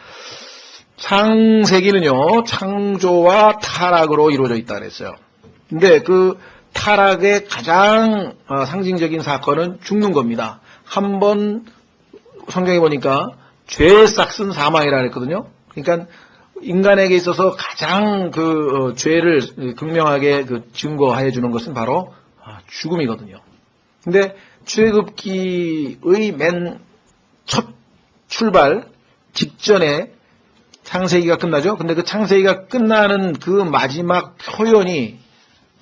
창세기는요, 창조와 타락으로 이루어져 있다 그랬어요. 근데 그 타락의 가장 상징적인 사건은 죽는 겁니다. 한번 성경에 보니까 죄의 싹슨 사망이라 그랬거든요. 그러니까 인간에게 있어서 가장 그 죄를 극명하게 증거해 주는 것은 바로 죽음이거든요. 근데 출애굽기의 맨 첫 출발 직전에 창세기가 끝나죠. 근데 그 창세기가 끝나는 그 마지막 표현이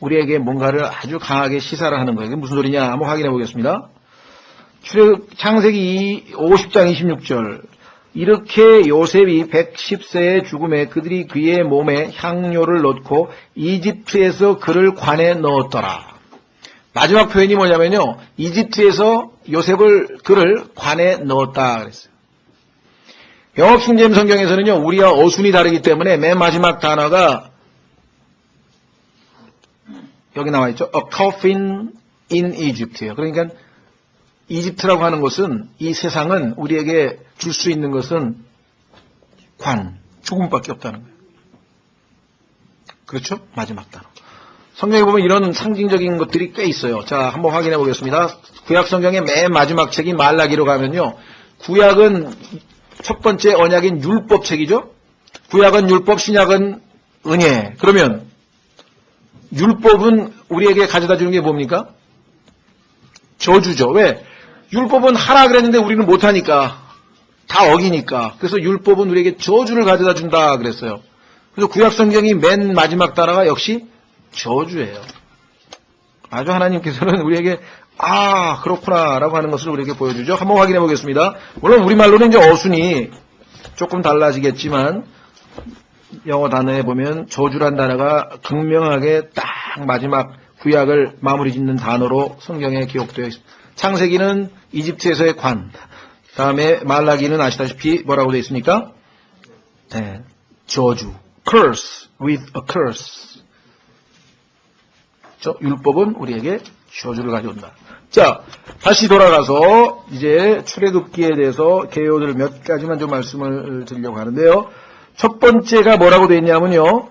우리에게 뭔가를 아주 강하게 시사를 하는 거예요. 이게 무슨 소리냐 한번 확인해 보겠습니다. 창세기 50장 26절 이렇게 요셉이 110세의 죽음에 그들이 그의 몸에 향료를 넣고 이집트에서 그를 관에 넣었더라. 마지막 표현이 뭐냐면요. 이집트에서 그를 관에 넣었다 그랬어요. 영어 킹제임스 성경에서는요. 우리와 어순이 다르기 때문에 맨 마지막 단어가 여기 나와 있죠. A coffin in Egypt예요. 그러니까 이집트라고 하는 것은 이 세상은 우리에게 줄 수 있는 것은 죽음밖에 없다는 거예요. 그렇죠? 마지막 단어. 성경에 보면 이런 상징적인 것들이 꽤 있어요. 자, 한번 확인해 보겠습니다. 구약 성경의 맨 마지막 책인 말라기로 가면요. 구약은 첫 번째 언약인 율법책이죠. 구약은 율법, 신약은 은혜. 그러면 율법은 우리에게 가져다 주는 게 뭡니까? 저주죠. 왜? 율법은 하라 그랬는데 우리는 못하니까. 다 어기니까. 그래서 율법은 우리에게 저주를 가져다 준다 그랬어요. 그래서 구약 성경이 맨 마지막 단어가 역시 저주예요. 아주 하나님께서는 우리에게 그렇구나 라고 하는 것을 우리에게 보여주죠. 한번 확인해 보겠습니다. 물론 우리말로는 이제 어순이 조금 달라지겠지만 영어 단어에 보면 저주란 단어가 극명하게 딱 마지막 구약을 마무리 짓는 단어로 성경에 기록되어 있습니다. 창세기는 이집트에서의 관, 다음에 말라기는 아시다시피 뭐라고 되어 있습니까? 네, 저주. curse with a curse. 율법은 우리에게 저주를 가져온다. 자, 다시 돌아가서 이제 출애굽기에 대해서 개요들 몇 가지만 좀 말씀을 드리려고 하는데요. 첫 번째가 뭐라고 되어 있냐면요.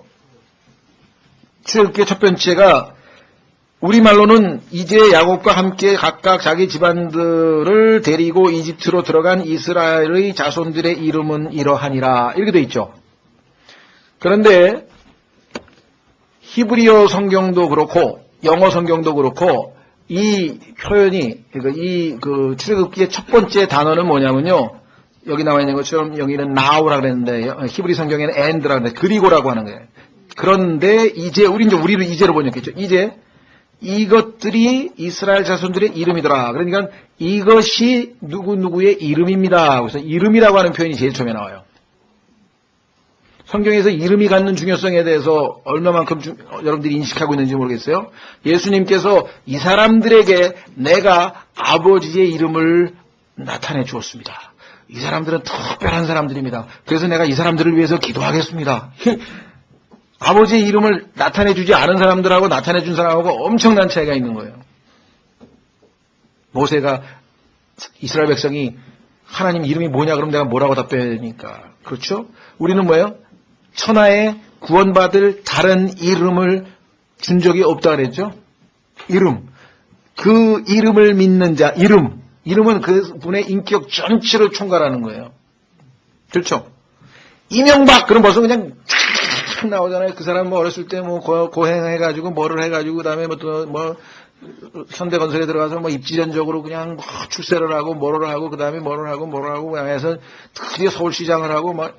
출애굽기의 첫 번째가 우리말로는 이제 야곱과 함께 각각 자기 집안들을 데리고 이집트로 들어간 이스라엘의 자손들의 이름은 이러하니라. 이렇게 되어 있죠. 그런데 히브리어 성경도 그렇고 영어 성경도 그렇고 이 표현이 이 출애굽기의 첫 번째 단어는 뭐냐면요. 여기 나와 있는 것처럼 여기는 now라고 그랬는데 히브리 성경에는 and라고 그랬는데 그리고라고 하는 거예요. 그런데 이제 우리를 이제로 번역했죠. 이제 이것들이 이스라엘 자손들의 이름이더라. 그러니까 이것이 누구누구의 이름입니다. 그래서 이름이라고 하는 표현이 제일 처음에 나와요. 성경에서 이름이 갖는 중요성에 대해서 얼마만큼 여러분들이 인식하고 있는지 모르겠어요. 예수님께서 이 사람들에게 내가 아버지의 이름을 나타내 주었습니다. 이 사람들은 특별한 사람들입니다. 그래서 내가 이 사람들을 위해서 기도하겠습니다. 아버지의 이름을 나타내 주지 않은 사람들하고 나타내 준 사람하고 엄청난 차이가 있는 거예요. 모세가 이스라엘 백성이 하나님 이름이 뭐냐 그러면 내가 뭐라고 답해야 되니까. 그렇죠? 우리는 뭐예요? 천하에 구원받을 다른 이름을 준 적이 없다 그랬죠? 이름. 그 이름을 믿는 자, 이름은 그 분의 인격 전체를 총괄하는 거예요. 그렇죠? 이명박, 그럼 벌써 그냥 쫙 나오잖아요. 그 사람 뭐 어렸을 때 뭐 고행해가지고 뭐를 해가지고 그 다음에 뭐 현대건설에 들어가서 뭐 입지전적으로 그냥 뭐 출세를 하고 뭐를 하고 그 다음에 뭐를 하고 해서 드디어 서울시장을 하고 막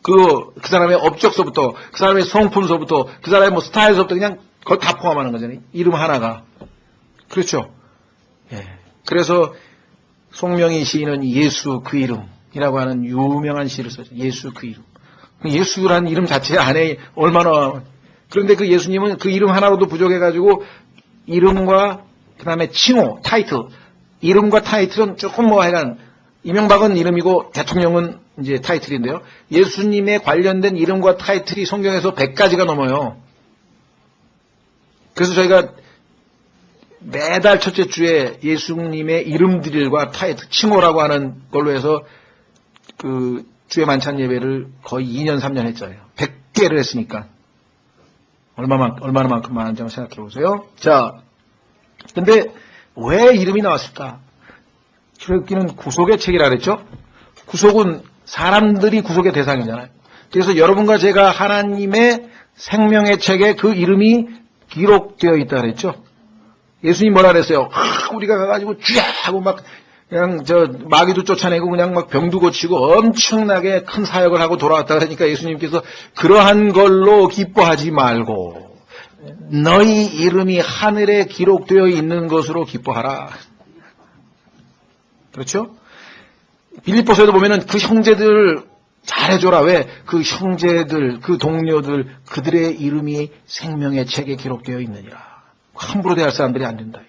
그 사람의 업적서부터, 그 사람의 성품서부터, 그 사람의 뭐 스타일서부터 그냥 그걸 다 포함하는 거잖아요. 이름 하나가. 그렇죠? 예. 그래서 송명희 시인은 예수 그 이름이라고 하는 유명한 시를 썼죠. 예수 그 이름. 예수라는 이름 자체 안에 얼마나, 그런데 그 예수님은 그 이름 하나로도 부족해가지고 이름과 그 다음에 칭호, 타이틀, 이름과 타이틀은 조금 뭐 하여간 이명박은 이름이고 대통령은 이제 타이틀인데요. 예수님에 관련된 이름과 타이틀이 성경에서 100가지가 넘어요. 그래서 저희가 매달 첫째 주에 예수님의 이름들과 타이틀, 칭호라고 하는 걸로 해서 그 주의 만찬 예배를 거의 2년, 3년 했잖아요. 100개를 했으니까. 얼마나만큼 많은지 한번 생각해 보세요. 자, 근데 왜 이름이 나왔을까? 출애굽기는 구속의 책이라 그랬죠? 구속은 사람들이 구속의 대상이잖아요. 그래서 여러분과 제가 하나님의 생명의 책에 그 이름이 기록되어 있다 그랬죠? 예수님 뭐라 그랬어요? 우리가 가가지고 쥐야 하고 막 그냥 마귀도 쫓아내고 그냥 막 병도 고치고 엄청나게 큰 사역을 하고 돌아왔다 그러니까 예수님께서 그러한 걸로 기뻐하지 말고 너희 이름이 하늘에 기록되어 있는 것으로 기뻐하라. 그렇죠? 빌립보서에도 보면은 그 형제들 잘해줘라. 왜? 그 형제들, 그 동료들, 그들의 이름이 생명의 책에 기록되어 있느니라. 함부로 대할 사람들이 안 된다.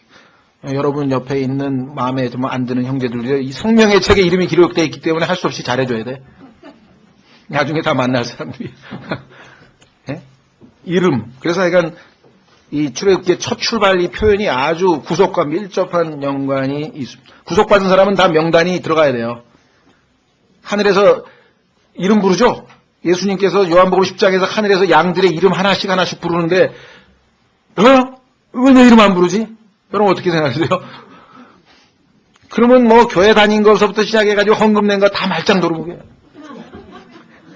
여러분 옆에 있는 마음에 좀 안 드는 형제들, 이 생명의 책에 이름이 기록되어 있기 때문에 할 수 없이 잘해줘야 돼. 나중에 다 만날 사람들이. 네? 이름. 그래서 약간 이 출애굽기의 첫 출발 이 표현이 아주 구속과 밀접한 연관이 있습니다. 구속받은 사람은 다 명단이 들어가야 돼요. 하늘에서 이름 부르죠? 예수님께서 요한복음 10장에서 하늘에서 양들의 이름 하나씩 부르는데 왜 내 이름 안 부르지? 여러분 어떻게 생각하세요? 그러면 뭐 교회 다닌 것부터 시작해가지고 헌금 낸 거 다 말짱 도루묵이에요.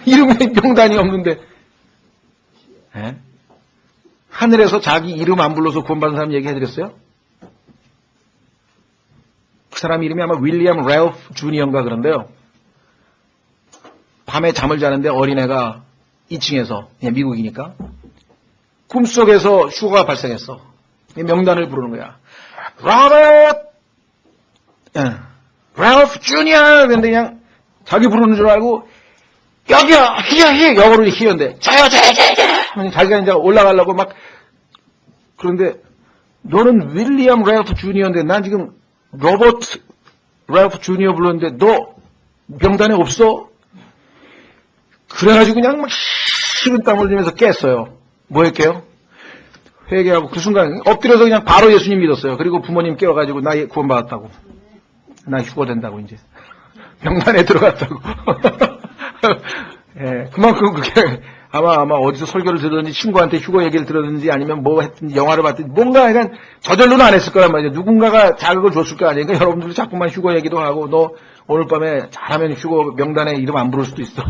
이름에 명단이 없는데. 네? 하늘에서 자기 이름 안 불러서 구원받은 사람 얘기해드렸어요? 그 사람 이름이 아마 윌리엄 래얼프 주니어인가 그런데요. 밤에 잠을 자는데 어린애가 2층에서, 미국이니까, 꿈속에서 휴가가 발생했어. 명단을 부르는 거야. 로버트! 래얼프 주니어! 근데 그냥 자기 부르는 줄 알고, 여기요! 히어! 영어로 히어인데, 저요! 자기가 이제 올라가려고 막, 그런데, 너는 윌리엄 래얼프 주니어인데, 난 지금 로버트 랄프 주니어 불렀는데 너 명단에 없어? 그래가지고 그냥 막 식은땀 흘리면서 깼어요. 뭐 했게요? 회개하고 그 순간 엎드려서 그냥 바로 예수님 믿었어요. 그리고 부모님 깨워가지고 나 구원받았다고. 나 휴거 된다고 이제. 명단에 들어갔다고. 예, 그만큼 그게 아마 어디서 설교를 들었는지 친구한테 휴거 얘기를 들었는지 아니면 뭐 했든지 영화를 봤든지 뭔가 약간 저절로는 안 했을 거란 말이에요. 누군가가 자극을 줬을 거 아니에요. 그러니까 여러분들도 자꾸만 휴거 얘기도 하고 너 오늘 밤에 잘하면 휴거 명단에 이름 안 부를 수도 있어.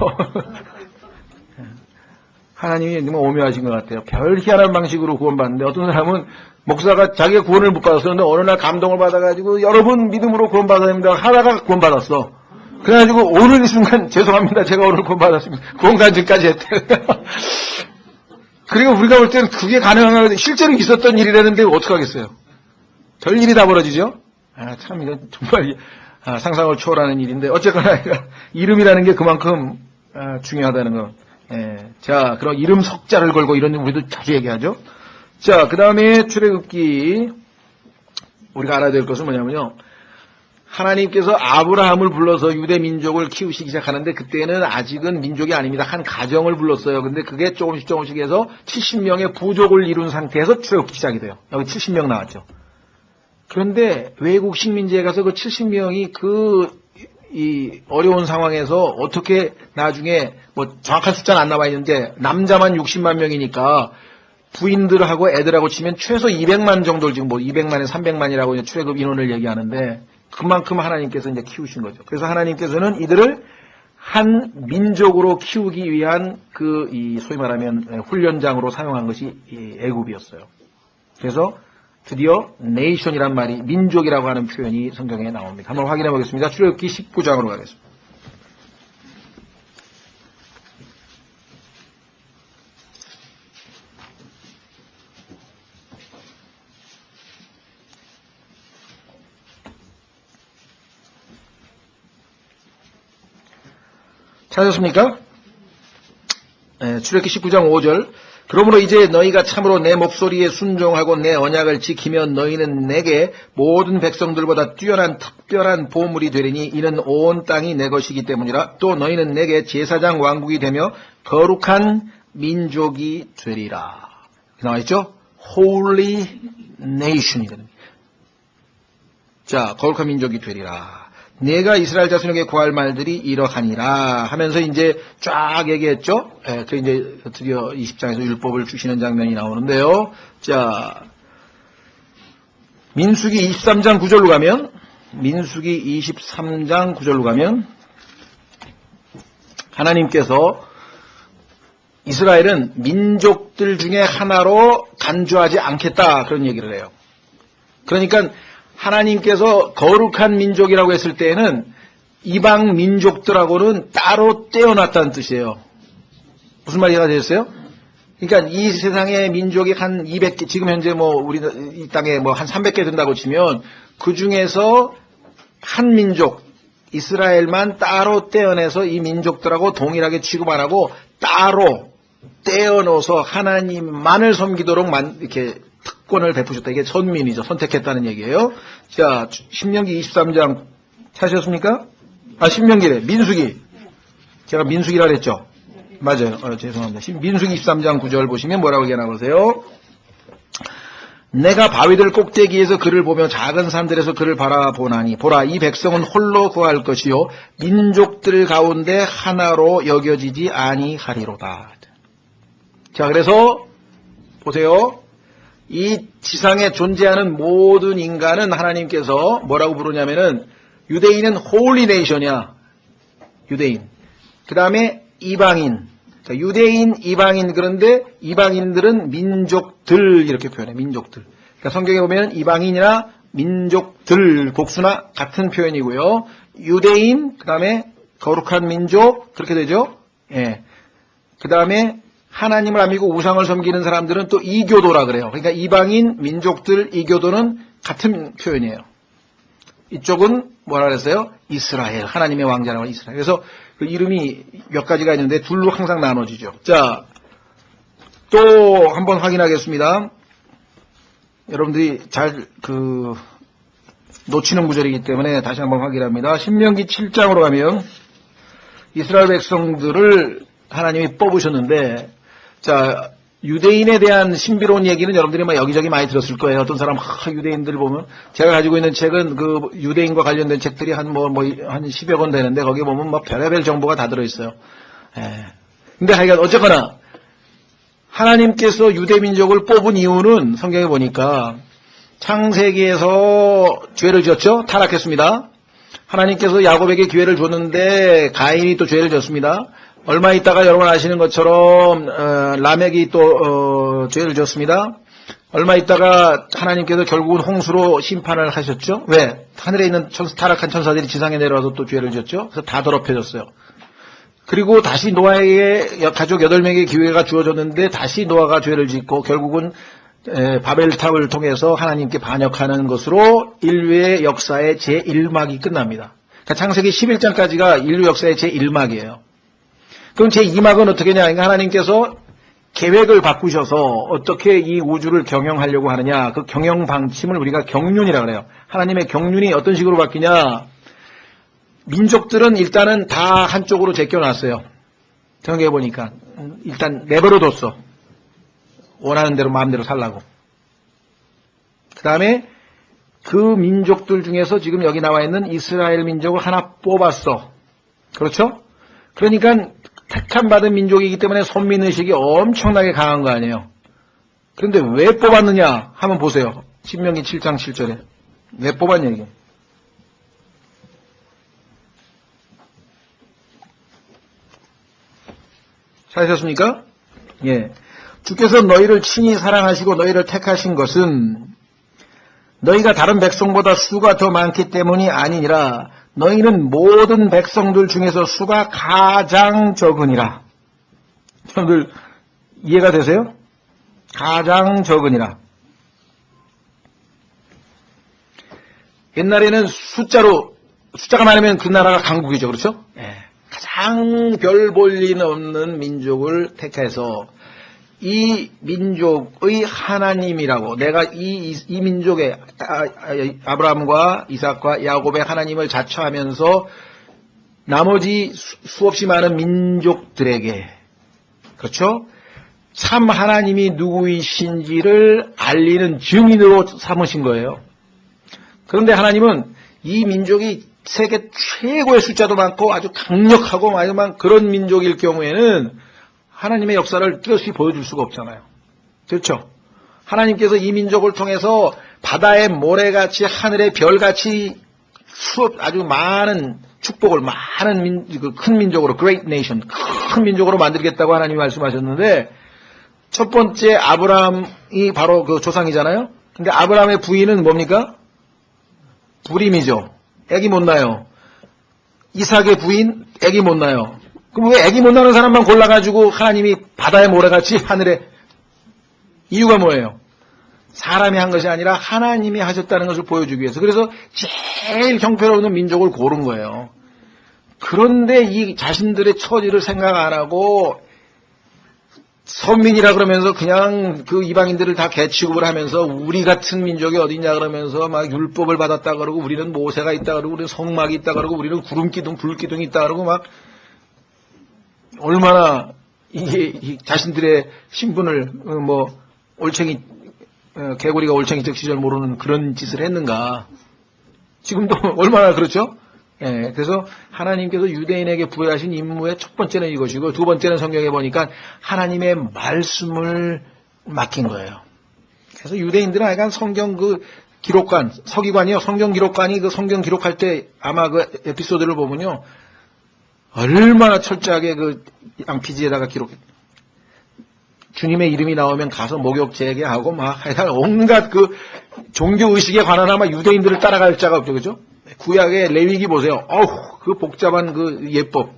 하나님이 정말 오묘하신 것 같아요. 별 희한한 방식으로 구원받는데 어떤 사람은 목사가 자기가 구원을 못 받았었는데 어느 날 감동을 받아가지고 여러분 믿음으로 구원받아야 됩니다. 하다가 구원받았어. 그래가지고 오늘 이 순간 죄송합니다. 제가 오늘 구원받았습니다. 구원간증까지 했대. 그리고 우리가 볼 때는 그게 가능한 건데 실제로 있었던 일이라는데 어떡하겠어요. 별일이 다 벌어지죠. 참 이건 정말 상상을 초월하는 일인데 어쨌거나 이름이라는 게 그만큼 중요하다는 거. 예. 자, 그럼 이름 석자를 걸고 이런 우리도 자주 얘기하죠. 자, 그 다음에 출애굽기 우리가 알아야 될 것은 뭐냐면요. 하나님께서 아브라함을 불러서 유대 민족을 키우시기 시작하는데 그때는 아직은 민족이 아닙니다. 한 가정을 불렀어요. 근데 그게 조금씩 해서 70명의 부족을 이룬 상태에서 출애굽기 시작이 돼요. 여기 70명 나왔죠. 그런데 외국 식민지에 가서 그 70명이 이 어려운 상황에서 어떻게 나중에 뭐 정확한 숫자는 안 나와 있는데 남자만 60만 명이니까 부인들하고 애들하고 치면 최소 200만 정도를 지금 뭐 200만에 300만이라고 이제 출애굽 인원을 얘기하는데 그만큼 하나님께서 이제 키우신 거죠. 그래서 하나님께서는 이들을 한 민족으로 키우기 위한 소위 말하면 훈련장으로 사용한 것이 이 애굽이었어요. 그래서 드디어 네이션이란 말이 민족이라고 하는 표현이 성경에 나옵니다. 한번 확인해 보겠습니다. 출애굽기 19장으로 가겠습니다. 찾았습니까? 네, 출애굽기 19장 5절. 그러므로 이제 너희가 참으로 내 목소리에 순종하고 내 언약을 지키면 너희는 내게 모든 백성들보다 뛰어난 특별한 보물이 되리니 이는 온 땅이 내 것이기 때문이라. 또 너희는 내게 제사장 왕국이 되며 거룩한 민족이 되리라. 나와있죠? Holy Nation이 됩니다. 자, 거룩한 민족이 되리라. 내가 이스라엘 자손에게 구할 말들이 이러하니라 하면서 이제 쫙 얘기했죠. 그 이제 드디어 20장에서 율법을 주시는 장면이 나오는데요. 자, 민수기 23장 9절로 가면 하나님께서 이스라엘은 민족들 중에 하나로 간주하지 않겠다 그런 얘기를 해요. 그러니까 하나님께서 거룩한 민족이라고 했을 때에는 이방 민족들하고는 따로 떼어놨다는 뜻이에요. 무슨 말이 되겠어요? 그러니까 이 세상의 민족이 한 200개, 지금 현재 뭐 우리 이 땅에 뭐 한 300개 된다고 치면 그 중에서 한 민족, 이스라엘만 따로 떼어내서 이 민족들하고 동일하게 취급 안 하고 따로 떼어넣어서 하나님만을 섬기도록 이렇게 특권을 베푸셨다. 이게 선민이죠. 선택했다는 얘기예요. 자, 신명기 23장 찾으셨습니까? 신명기래. 민수기. 제가 민수기라 그랬죠? 맞아요. 죄송합니다. 민수기 23장 9절 보시면 뭐라고 얘기하나 보세요. 내가 바위들 꼭대기에서 그를 보며 작은 산들에서 그를 바라보나니 보라 이 백성은 홀로 구할 것이요 민족들 가운데 하나로 여겨지지 아니하리로다. 자, 그래서 보세요. 이 지상에 존재하는 모든 인간은 하나님께서 뭐라고 부르냐면은 유대인은 홀리 네이션이야. 유대인. 그 다음에 이방인. 그러니까 유대인, 이방인. 그런데 이방인들은 민족들 이렇게 표현해. 민족들. 그러니까 성경에 보면 이방인이나 민족들 복수나 같은 표현이고요. 유대인, 그 다음에 거룩한 민족 그렇게 되죠. 예. 그 다음에 하나님을 안 믿고 우상을 섬기는 사람들은 또 이교도라 그래요. 그러니까 이방인, 민족들, 이교도는 같은 표현이에요. 이쪽은 뭐라 그랬어요? 이스라엘. 하나님의 왕자라고 이스라엘. 그래서 그 이름이 몇 가지가 있는데 둘로 항상 나눠지죠. 자, 또 한번 확인하겠습니다. 여러분들이 잘 놓치는 구절이기 때문에 다시 한번 확인합니다. 신명기 7장으로 가면 이스라엘 백성들을 하나님이 뽑으셨는데, 자, 유대인에 대한 신비로운 얘기는 여러분들이 막 여기저기 많이 들었을 거예요. 어떤 사람, 유대인들 보면, 제가 가지고 있는 책은 그 유대인과 관련된 책들이 한 10여 권 되는데, 거기에 보면 막 별의별 정보가 다 들어있어요. 근데 하여간, 어쨌거나, 하나님께서 유대 민족을 뽑은 이유는 성경에 보니까, 창세기에서 죄를 지었죠? 타락했습니다. 하나님께서 야곱에게 기회를 줬는데 가인이 또 죄를 졌습니다. 얼마 있다가 여러분 아시는 것처럼 라멕이 또 죄를 졌습니다. 얼마 있다가 하나님께서 결국은 홍수로 심판을 하셨죠. 왜? 하늘에 있는 타락한 천사들이 지상에 내려와서 또 죄를 졌죠. 그래서 다 더럽혀졌어요. 그리고 다시 노아에게 가족 8명의 기회가 주어졌는데 다시 노아가 죄를 짓고 결국은 바벨탑을 통해서 하나님께 반역하는 것으로 인류의 역사의 제1막이 끝납니다. 그러니까 창세기 11장까지가 인류 역사의 제1막이에요. 그럼 제2막은 어떻게 하냐? 그러니까 하나님께서 계획을 바꾸셔서 어떻게 이 우주를 경영하려고 하느냐. 그 경영 방침을 우리가 경륜이라고 그래요. 하나님의 경륜이 어떤 식으로 바뀌냐. 민족들은 일단은 다 한쪽으로 제껴놨어요. 생각해 보니까 일단 내버려뒀어. 원하는 대로 마음대로 살라고. 그 다음에 그 민족들 중에서 지금 여기 나와 있는 이스라엘 민족을 하나 뽑았어. 그렇죠? 그러니까 택함받은 민족이기 때문에 선민의식이 엄청나게 강한 거 아니에요. 그런데 왜 뽑았느냐 한번 보세요. 신명기 7장 7절에 왜 뽑았냐 이게. 찾으셨습니까? 예. 주께서 너희를 친히 사랑하시고 너희를 택하신 것은 너희가 다른 백성보다 수가 더 많기 때문이 아니니라. 너희는 모든 백성들 중에서 수가 가장 적으니라. 여러분들 이해가 되세요? 가장 적으니라. 옛날에는 숫자가 많으면 그 나라가 강국이죠. 그렇죠? 가장 별 볼 일 없는 민족을 택해서 이 민족의 하나님이라고 내가 이 민족의 아브라함과 이삭과 야곱의 하나님을 자처하면서 나머지 수없이 많은 민족들에게 그렇죠? 참 하나님이 누구이신지를 알리는 증인으로 삼으신 거예요. 그런데 하나님은 이 민족이 세계 최고의 숫자도 많고 아주 강력하고 마지막 그런 민족일 경우에는 하나님의 역사를 뚜렷이 보여줄 수가 없잖아요. 그렇죠? 하나님께서 이 민족을 통해서 바다의 모래같이 하늘의 별같이 아주 많은 축복을 많은 큰 민족으로 great nation, 큰 민족으로 만들겠다고 하나님이 말씀하셨는데 첫 번째 아브라함이 바로 그 조상이잖아요. 근데 아브라함의 부인은 뭡니까? 불임이죠. 애기 못 낳아요. 이삭의 부인 애기 못 낳아요. 그럼 왜 애기 못 낳는 사람만 골라가지고 하나님이 바다의 모래같이 하늘에 이유가 뭐예요? 사람이 한 것이 아니라 하나님이 하셨다는 것을 보여주기 위해서. 그래서 제일 형편없는 민족을 고른 거예요. 그런데 이 자신들의 처지를 생각 안 하고 선민이라 그러면서 그냥 그 이방인들을 다 개취급을 하면서 우리 같은 민족이 어디냐 그러면서 막 율법을 받았다 그러고 우리는 모세가 있다 그러고 우리는 성막이 있다 그러고 우리는 구름기둥 불기둥이 있다 그러고 막 얼마나 이게 자신들의 신분을 올챙이 개구리가 올챙이 적 시절 모르는 그런 짓을 했는가. 지금도 얼마나 그렇죠? 예, 그래서 하나님께서 유대인에게 부여하신 임무의 첫 번째는 이것이고 두 번째는 성경에 보니까 하나님의 말씀을 맡긴 거예요. 그래서 유대인들은 약간 성경 그 기록관, 서기관이요. 성경 기록관이 그 성경 기록할 때 아마 그 에피소드를 보면요. 얼마나 철저하게 그 양피지에다가 기록해. 주님의 이름이 나오면 가서 목욕 재개하고 막 하여간 온갖 그 종교의식에 관한 아마 유대인들을 따라갈 자가 없죠. 그죠? 구약의 레위기 보세요. 그 복잡한 그 예법.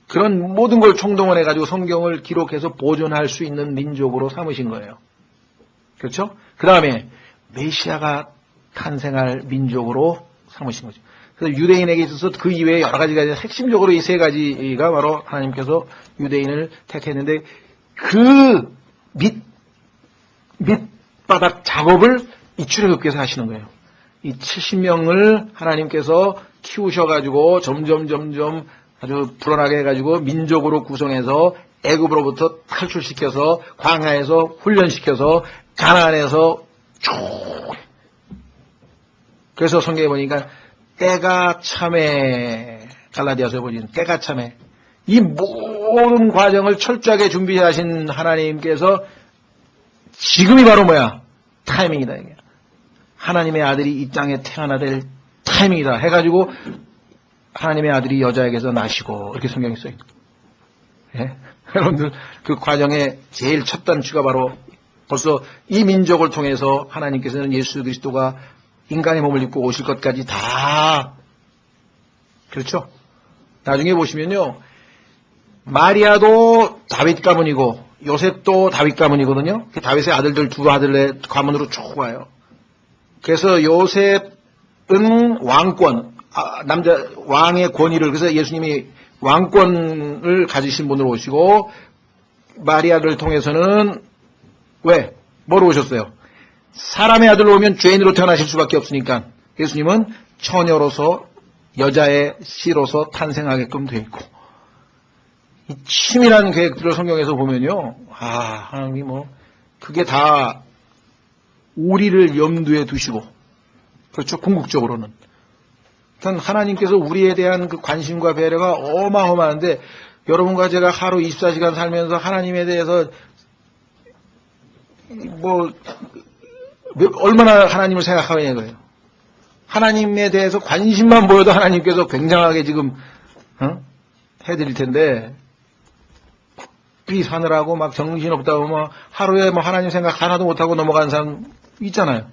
그런 모든 걸 총동원해가지고 성경을 기록해서 보존할 수 있는 민족으로 삼으신 거예요. 그렇죠? 그 다음에 메시아가 탄생할 민족으로 삼으신 거죠. 그래서 유대인에게 있어서 그 이외에 여러 가지가 핵심적으로 이 세 가지가 바로 하나님께서 유대인을 택했는데 그 밑바닥 작업을 이 출애굽기에서 하시는 거예요. 이 70명을 하나님께서 키우셔가지고 점점 아주 불어나게 해가지고 민족으로 구성해서 애굽으로부터 탈출시켜서 광야에서 훈련시켜서 가나안에서 쭉. 그래서 성경에 보니까 때가 참에, 갈라디아서에 보니 때가 참에, 이 모든 과정을 철저하게 준비하신 하나님께서 지금이 바로 뭐야? 타이밍이다 이게. 하나님의 아들이 이 땅에 태어나야 될 타이밍이다 해가지고 하나님의 아들이 여자에게서 나시고 이렇게 성경에 써요. 예? 여러분들 그 과정의 제일 첫 단추가 바로 벌써 이 민족을 통해서 하나님께서는 예수 그리스도가 인간의 몸을 입고 오실 것까지 다 그렇죠? 나중에 보시면요. 마리아도 다윗 가문이고 요셉도 다윗 가문이거든요. 다윗의 아들들 두 아들의 가문으로 쭉 와요. 그래서 요셉은 왕권, 남자 왕의 권위를, 그래서 예수님이 왕권을 가지신 분으로 오시고 마리아를 통해서는 왜? 뭐로 오셨어요? 사람의 아들로 오면 죄인으로 태어나실 수밖에 없으니까 예수님은 처녀로서 여자의 씨로서 탄생하게끔 되어 있고, 이 치밀한 계획들을 성경에서 보면요, 하나님이 그게 다 우리를 염두에 두시고, 그렇죠, 궁극적으로는. 그러니까 하나님께서 우리에 대한 그 관심과 배려가 어마어마한데, 여러분과 제가 하루 24시간 살면서 하나님에 대해서 얼마나 하나님을 생각하느냐 이거예요. 하나님에 대해서 관심만 보여도 하나님께서 굉장하게 지금 해드릴 텐데, 이 사느라고 막 정신없다고 하루에 하나님 생각 하나도 못하고 넘어가는 사람 있잖아요.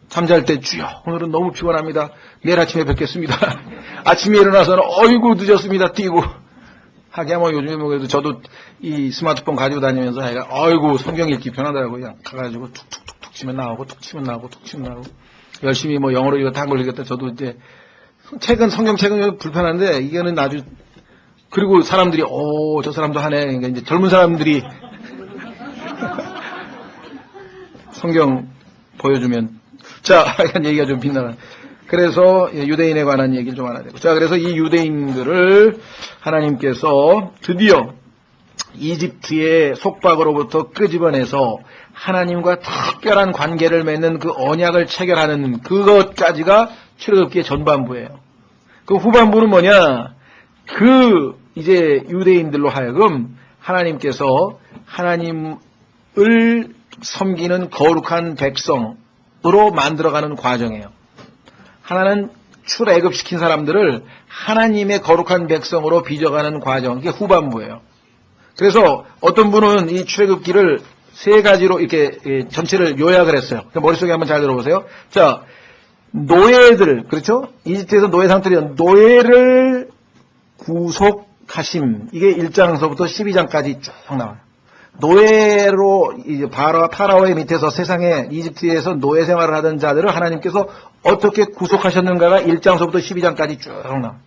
잠잘 때 주여 오늘은 너무 피곤합니다. 내일 아침에 뵙겠습니다. 아침에 일어나서는 어이구 늦었습니다. 뛰고 하기야 요즘에 그래도 저도 이 스마트폰 가지고 다니면서 하여간 어이구 성경 읽기 편하더라고요. 그냥 가가지고 툭툭툭툭 치면 나오고 툭 치면 나오고 툭 치면 나오고 열심히 영어로 이거 한글 읽었다. 저도 이제 성경책은 불편한데 이거는 아주, 그리고 사람들이 저 사람도 하네. 그러니까 이제 젊은 사람들이 성경 보여주면 약간 얘기가 좀 빗나가. 그래서 유대인에 관한 얘기를 좀 하나 되고. 그래서 이 유대인들을 하나님께서 드디어 이집트의 속박으로부터 끄집어내서 하나님과 특별한 관계를 맺는 그 언약을 체결하는 그것까지가 출애굽기의 전반부예요. 그 후반부는 뭐냐? 이제 유대인들로 하여금 하나님께서 하나님을 섬기는 거룩한 백성으로 만들어가는 과정이에요. 하나는 출애굽시킨 사람들을 하나님의 거룩한 백성으로 빚어가는 과정, 이게 후반부예요. 그래서 어떤 분은 이 출애굽기를 세 가지로 이렇게 전체를 요약을 했어요. 머릿속에 한번 잘 들어보세요. 노예들, 그렇죠? 이집트에서 노예 상태로 노예를 구속하심, 이게 1장서부터 12장까지 쭉 나와요. 노예로 이제 파라오의 밑에서 세상에 이집트에서 노예 생활을 하던 자들을 하나님께서 어떻게 구속하셨는가가 1장서부터 12장까지 쭉 나와요.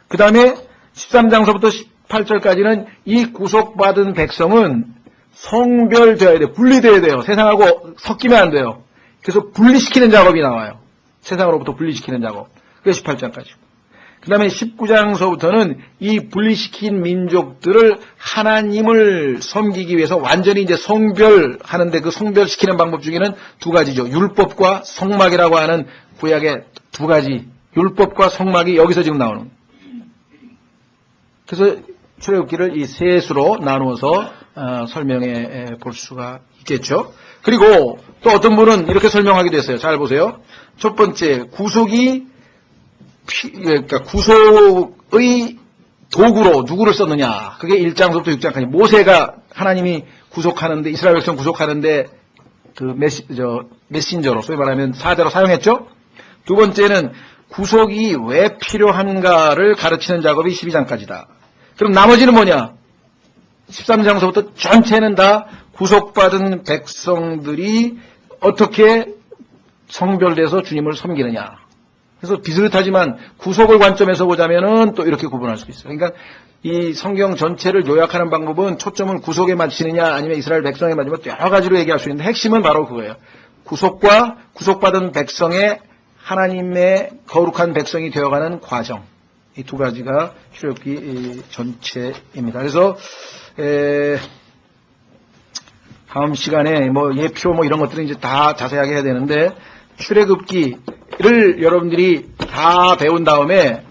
그 다음에 13장서부터 18절까지는 이 구속받은 백성은 성별되어야 돼요. 분리되어야 돼요. 세상하고 섞이면 안 돼요. 그래서 분리시키는 작업이 나와요. 세상으로부터 분리시키는 작업. 그게 18장까지. 그 다음에 19장서부터는 이 분리시킨 민족들을 하나님을 섬기기 위해서 완전히 이제 성별하는데, 그 성별시키는 방법 중에는 두 가지죠. 율법과 성막이라고 하는 구약의 두 가지. 율법과 성막이 여기서 지금 나오는. 그래서 출애굽기를 이 세 수로 나누어서 설명해 볼 수가 있겠죠. 그리고 또 어떤 분은 이렇게 설명하기도 했어요. 잘 보세요. 첫 번째, 그러니까 구속의 도구로 누구를 썼느냐. 그게 1장부터 6장까지. 모세가 하나님이 구속하는데, 이스라엘 백성 구속하는데 그 메신저로, 소위 말하면 사자로 사용했죠. 두 번째는 구속이 왜 필요한가를 가르치는 작업이 12장까지다. 그럼 나머지는 뭐냐? 13장서부터 전체는 다 구속받은 백성들이 어떻게 성별돼서 주님을 섬기느냐. 그래서 비슷하지만 구속을 관점에서 보자면은 또 이렇게 구분할 수 있어요. 그러니까 이 성경 전체를 요약하는 방법은 초점은 구속에 맞추느냐 아니면 이스라엘 백성에 맞추느냐 여러 가지로 얘기할 수 있는데 핵심은 바로 그거예요. 구속과 구속받은 백성의 하나님의 거룩한 백성이 되어가는 과정. 이 두 가지가 출애굽기 전체입니다. 그래서 다음 시간에 뭐 예표 뭐 이런 것들은 이제 다 자세하게 해야 되는데 출애굽기를 여러분들이 다 배운 다음에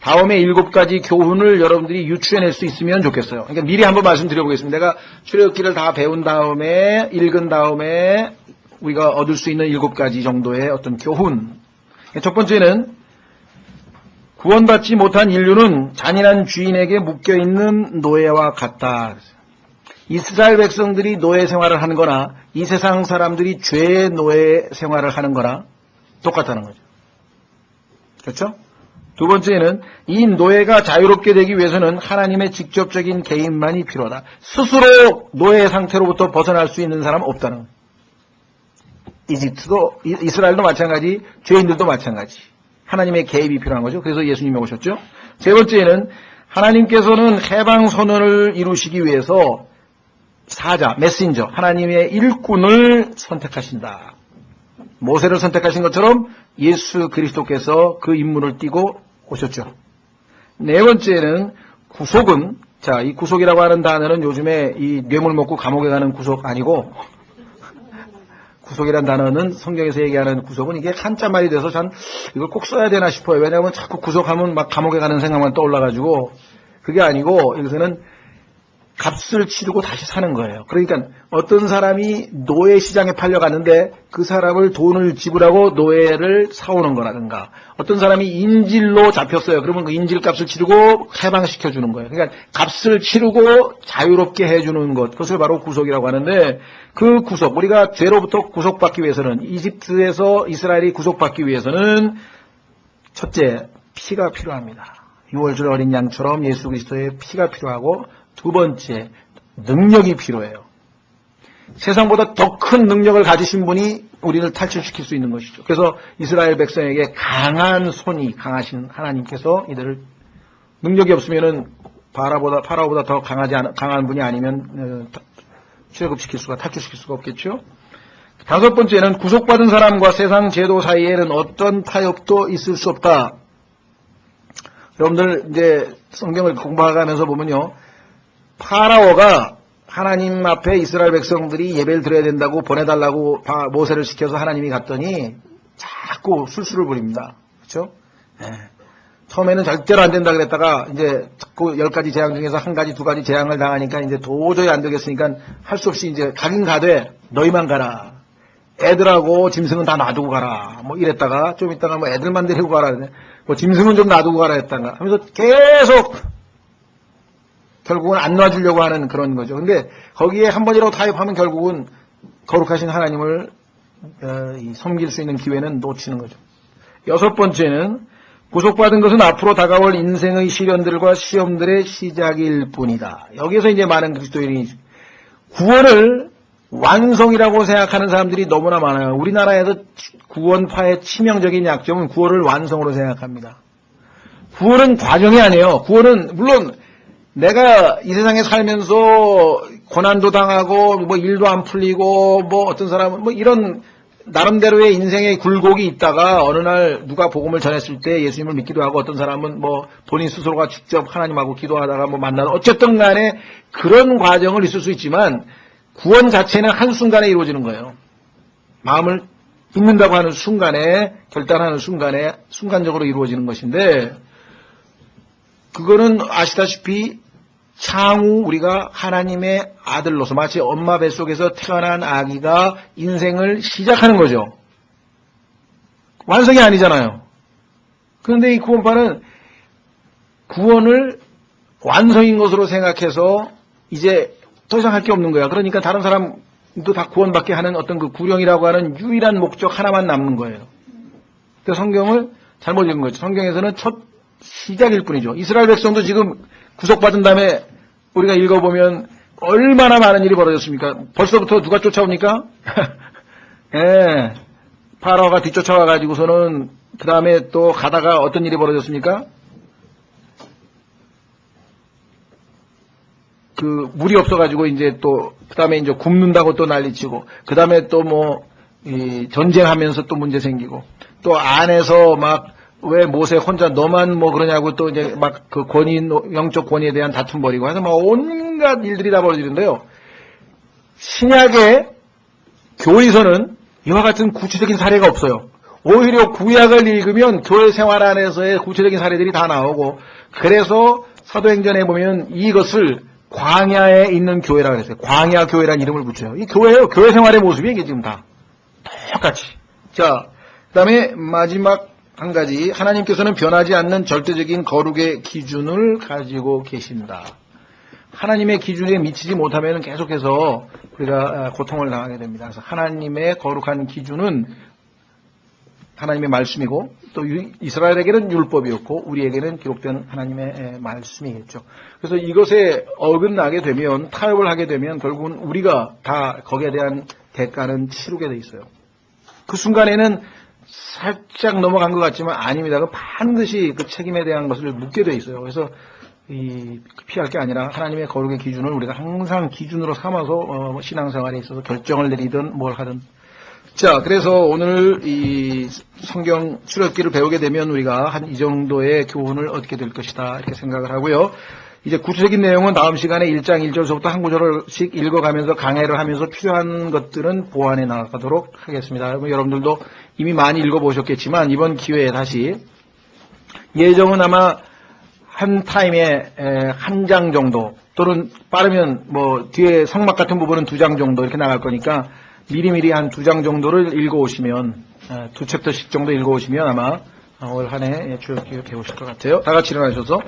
7가지 교훈을 여러분들이 유추해낼 수 있으면 좋겠어요. 그러니까 미리 한번 말씀드려보겠습니다. 내가 출애굽기를 다 배운 다음에 읽은 다음에 우리가 얻을 수 있는 7가지 정도의 어떤 교훈. 첫 번째는 구원받지 못한 인류는 잔인한 주인에게 묶여있는 노예와 같다. 이스라엘 백성들이 노예 생활을 하는 거나 이 세상 사람들이 죄의 노예 생활을 하는 거나 똑같다는 거죠. 그렇죠? 두 번째는 이 노예가 자유롭게 되기 위해서는 하나님의 직접적인 개입만이 필요하다. 스스로 노예 상태로부터 벗어날 수 있는 사람은 없다는 거예요. 이집트도 이스라엘도 마찬가지, 죄인들도 마찬가지. 하나님의 개입이 필요한 거죠. 그래서 예수님이 오셨죠. 세 번째는 하나님께서는 해방 선언을 이루시기 위해서 사자, 메신저, 하나님의 일꾼을 선택하신다. 모세를 선택하신 것처럼 예수 그리스도께서 그 임무를 띠고 오셨죠. 네 번째는 구속은, 자, 이 구속이라고 하는 단어는 요즘에 이 뇌물 먹고 감옥에 가는 구속 아니고, 구속이라는 단어는 성경에서 얘기하는 구속은 이게 한자말이 돼서 전 이걸 꼭 써야 되나 싶어요. 왜냐하면 자꾸 구속하면 막 감옥에 가는 생각만 떠올라가지고, 그게 아니고 여기서는 값을 치르고 다시 사는 거예요. 그러니까 어떤 사람이 노예 시장에 팔려갔는데 그 사람을 돈을 지불하고 노예를 사오는 거라든가, 어떤 사람이 인질로 잡혔어요. 그러면 그 인질 값을 치르고 해방시켜주는 거예요. 그러니까 값을 치르고 자유롭게 해주는 것, 그것을 바로 구속이라고 하는데, 그 구속, 우리가 죄로부터 구속받기 위해서는, 이집트에서 이스라엘이 구속받기 위해서는 첫째, 피가 필요합니다. 6월절 어린 양처럼 예수 그리스도의 피가 필요하고, 두 번째, 능력이 필요해요. 세상보다 더 큰 능력을 가지신 분이 우리를 탈출시킬 수 있는 것이죠. 그래서 이스라엘 백성에게 강한 손이, 강하신 하나님께서 이들을, 능력이 없으면은 파라오보다 더 강한 분이 아니면 탈출시킬 수가 없겠죠. 다섯 번째는 구속받은 사람과 세상 제도 사이에는 어떤 타협도 있을 수 없다. 여러분들 이제 성경을 공부하면서 보면요, 파라오가 하나님 앞에 이스라엘 백성들이 예배를 드려야 된다고 보내달라고 모세를 시켜서 하나님이 갔더니 자꾸 술수를 부립니다. 그렇죠? 네. 처음에는 절대로 안 된다 그랬다가 이제 자꾸 10가지 재앙 중에서 1가지, 2가지 재앙을 당하니까 이제 도저히 안 되겠으니까 할 수 없이 이제 가긴 가되 너희만 가라. 애들하고 짐승은 다 놔두고 가라. 뭐 이랬다가 좀 있다가 뭐 애들만 데리고 가라. 뭐 짐승은 좀 놔두고 가라 했다가 하면서 계속 결국은 안 놔주려고 하는 그런 거죠. 근데 거기에 한 번이라도 타협하면 결국은 거룩하신 하나님을 섬길 수 있는 기회는 놓치는 거죠. 여섯 번째는 구속받은 것은 앞으로 다가올 인생의 시련들과 시험들의 시작일 뿐이다. 여기에서 이제 많은 그리스도인이 구원을 완성이라고 생각하는 사람들이 너무나 많아요. 우리나라에서 구원파의 치명적인 약점은 구원을 완성으로 생각합니다. 구원은 과정이 아니에요. 구원은 물론 내가 이 세상에 살면서 고난도 당하고 뭐 일도 안 풀리고 뭐 어떤 사람은 뭐 이런 나름대로의 인생의 굴곡이 있다가 어느 날 누가 복음을 전했을 때 예수님을 믿기도 하고, 어떤 사람은 뭐 본인 스스로가 직접 하나님하고 기도하다가 뭐 만나서 어쨌든 간에 그런 과정을 있을 수 있지만, 구원 자체는 한순간에 이루어지는 거예요. 마음을 믿는다고 하는 순간에, 결단하는 순간에 순간적으로 이루어지는 것인데, 그거는 아시다시피 향후 우리가 하나님의 아들로서 마치 엄마 뱃속에서 태어난 아기가 인생을 시작하는 거죠. 완성이 아니잖아요. 그런데 이 구원파는 구원을 완성인 것으로 생각해서 이제 더 이상 할 게 없는 거야. 그러니까 다른 사람도 다 구원받게 하는 어떤 그 구령이라고 하는 유일한 목적 하나만 남는 거예요. 그래서 성경을 잘못 읽은 거죠. 성경에서는 첫 시작일 뿐이죠. 이스라엘 백성도 지금 구속받은 다음에 우리가 읽어보면 얼마나 많은 일이 벌어졌습니까? 벌써부터 누가 쫓아옵니까? 예, 파라오가 뒤쫓아와가지고서는 그 다음에 또 가다가 어떤 일이 벌어졌습니까? 그 물이 없어가지고 이제 또 그 다음에 이제 굶는다고 또 난리치고 그 다음에 또 뭐 전쟁하면서 또 문제 생기고 또 안에서 막 왜 모세 혼자 너만 뭐 그러냐고 또 이제 막 그 권위 영적 권위에 대한 다툼 벌이고 해서 막 온갖 일들이 다 벌어지는데요. 신약의 교회에서는 이와 같은 구체적인 사례가 없어요. 오히려 구약을 읽으면 교회 생활 안에서의 구체적인 사례들이 다 나오고 그래서 사도행전에 보면 이것을 광야에 있는 교회라고 했어요. 광야 교회라는 이름을 붙여요. 이 교회예요. 교회 생활의 모습이 이게 지금 다 똑같이. 자, 그 다음에 마지막 한 가지. 하나님께서는 변하지 않는 절대적인 거룩의 기준을 가지고 계신다. 하나님의 기준에 미치지 못하면 계속해서 우리가 고통을 당하게 됩니다. 그래서 하나님의 거룩한 기준은 하나님의 말씀이고 또 이스라엘에게는 율법이었고 우리에게는 기록된 하나님의 말씀이겠죠. 그래서 이것에 어긋나게 되면 타협을 하게 되면 결국은 우리가 다 거기에 대한 대가는 치르게 돼 있어요. 그 순간에는 살짝 넘어간 것 같지만 아닙니다. 반드시 그 책임에 대한 것을 묻게 돼 있어요. 그래서 피할 게 아니라 하나님의 거룩의 기준을 우리가 항상 기준으로 삼아서 신앙생활에 있어서 결정을 내리든 뭘 하든. 자, 그래서 오늘 이 성경 출애굽기를 배우게 되면 우리가 한 이 정도의 교훈을 얻게 될 것이다 이렇게 생각을 하고요. 이제 구체적인 내용은 다음 시간에 1장 1절서부터 한 구절씩 읽어가면서 강해를 하면서 필요한 것들은 보완해 나가도록 하겠습니다. 여러분들도 이미 많이 읽어보셨겠지만 이번 기회에 다시 예정은 아마 한 타임에 한 장 정도 또는 빠르면 뭐 뒤에 성막 같은 부분은 2장 정도 이렇게 나갈 거니까 미리미리 한 2장 정도를 읽어오시면 2챕터씩 정도 읽어오시면 아마 올 한 해 출애굽기를 배우실 것 같아요. 다 같이 일어나셔서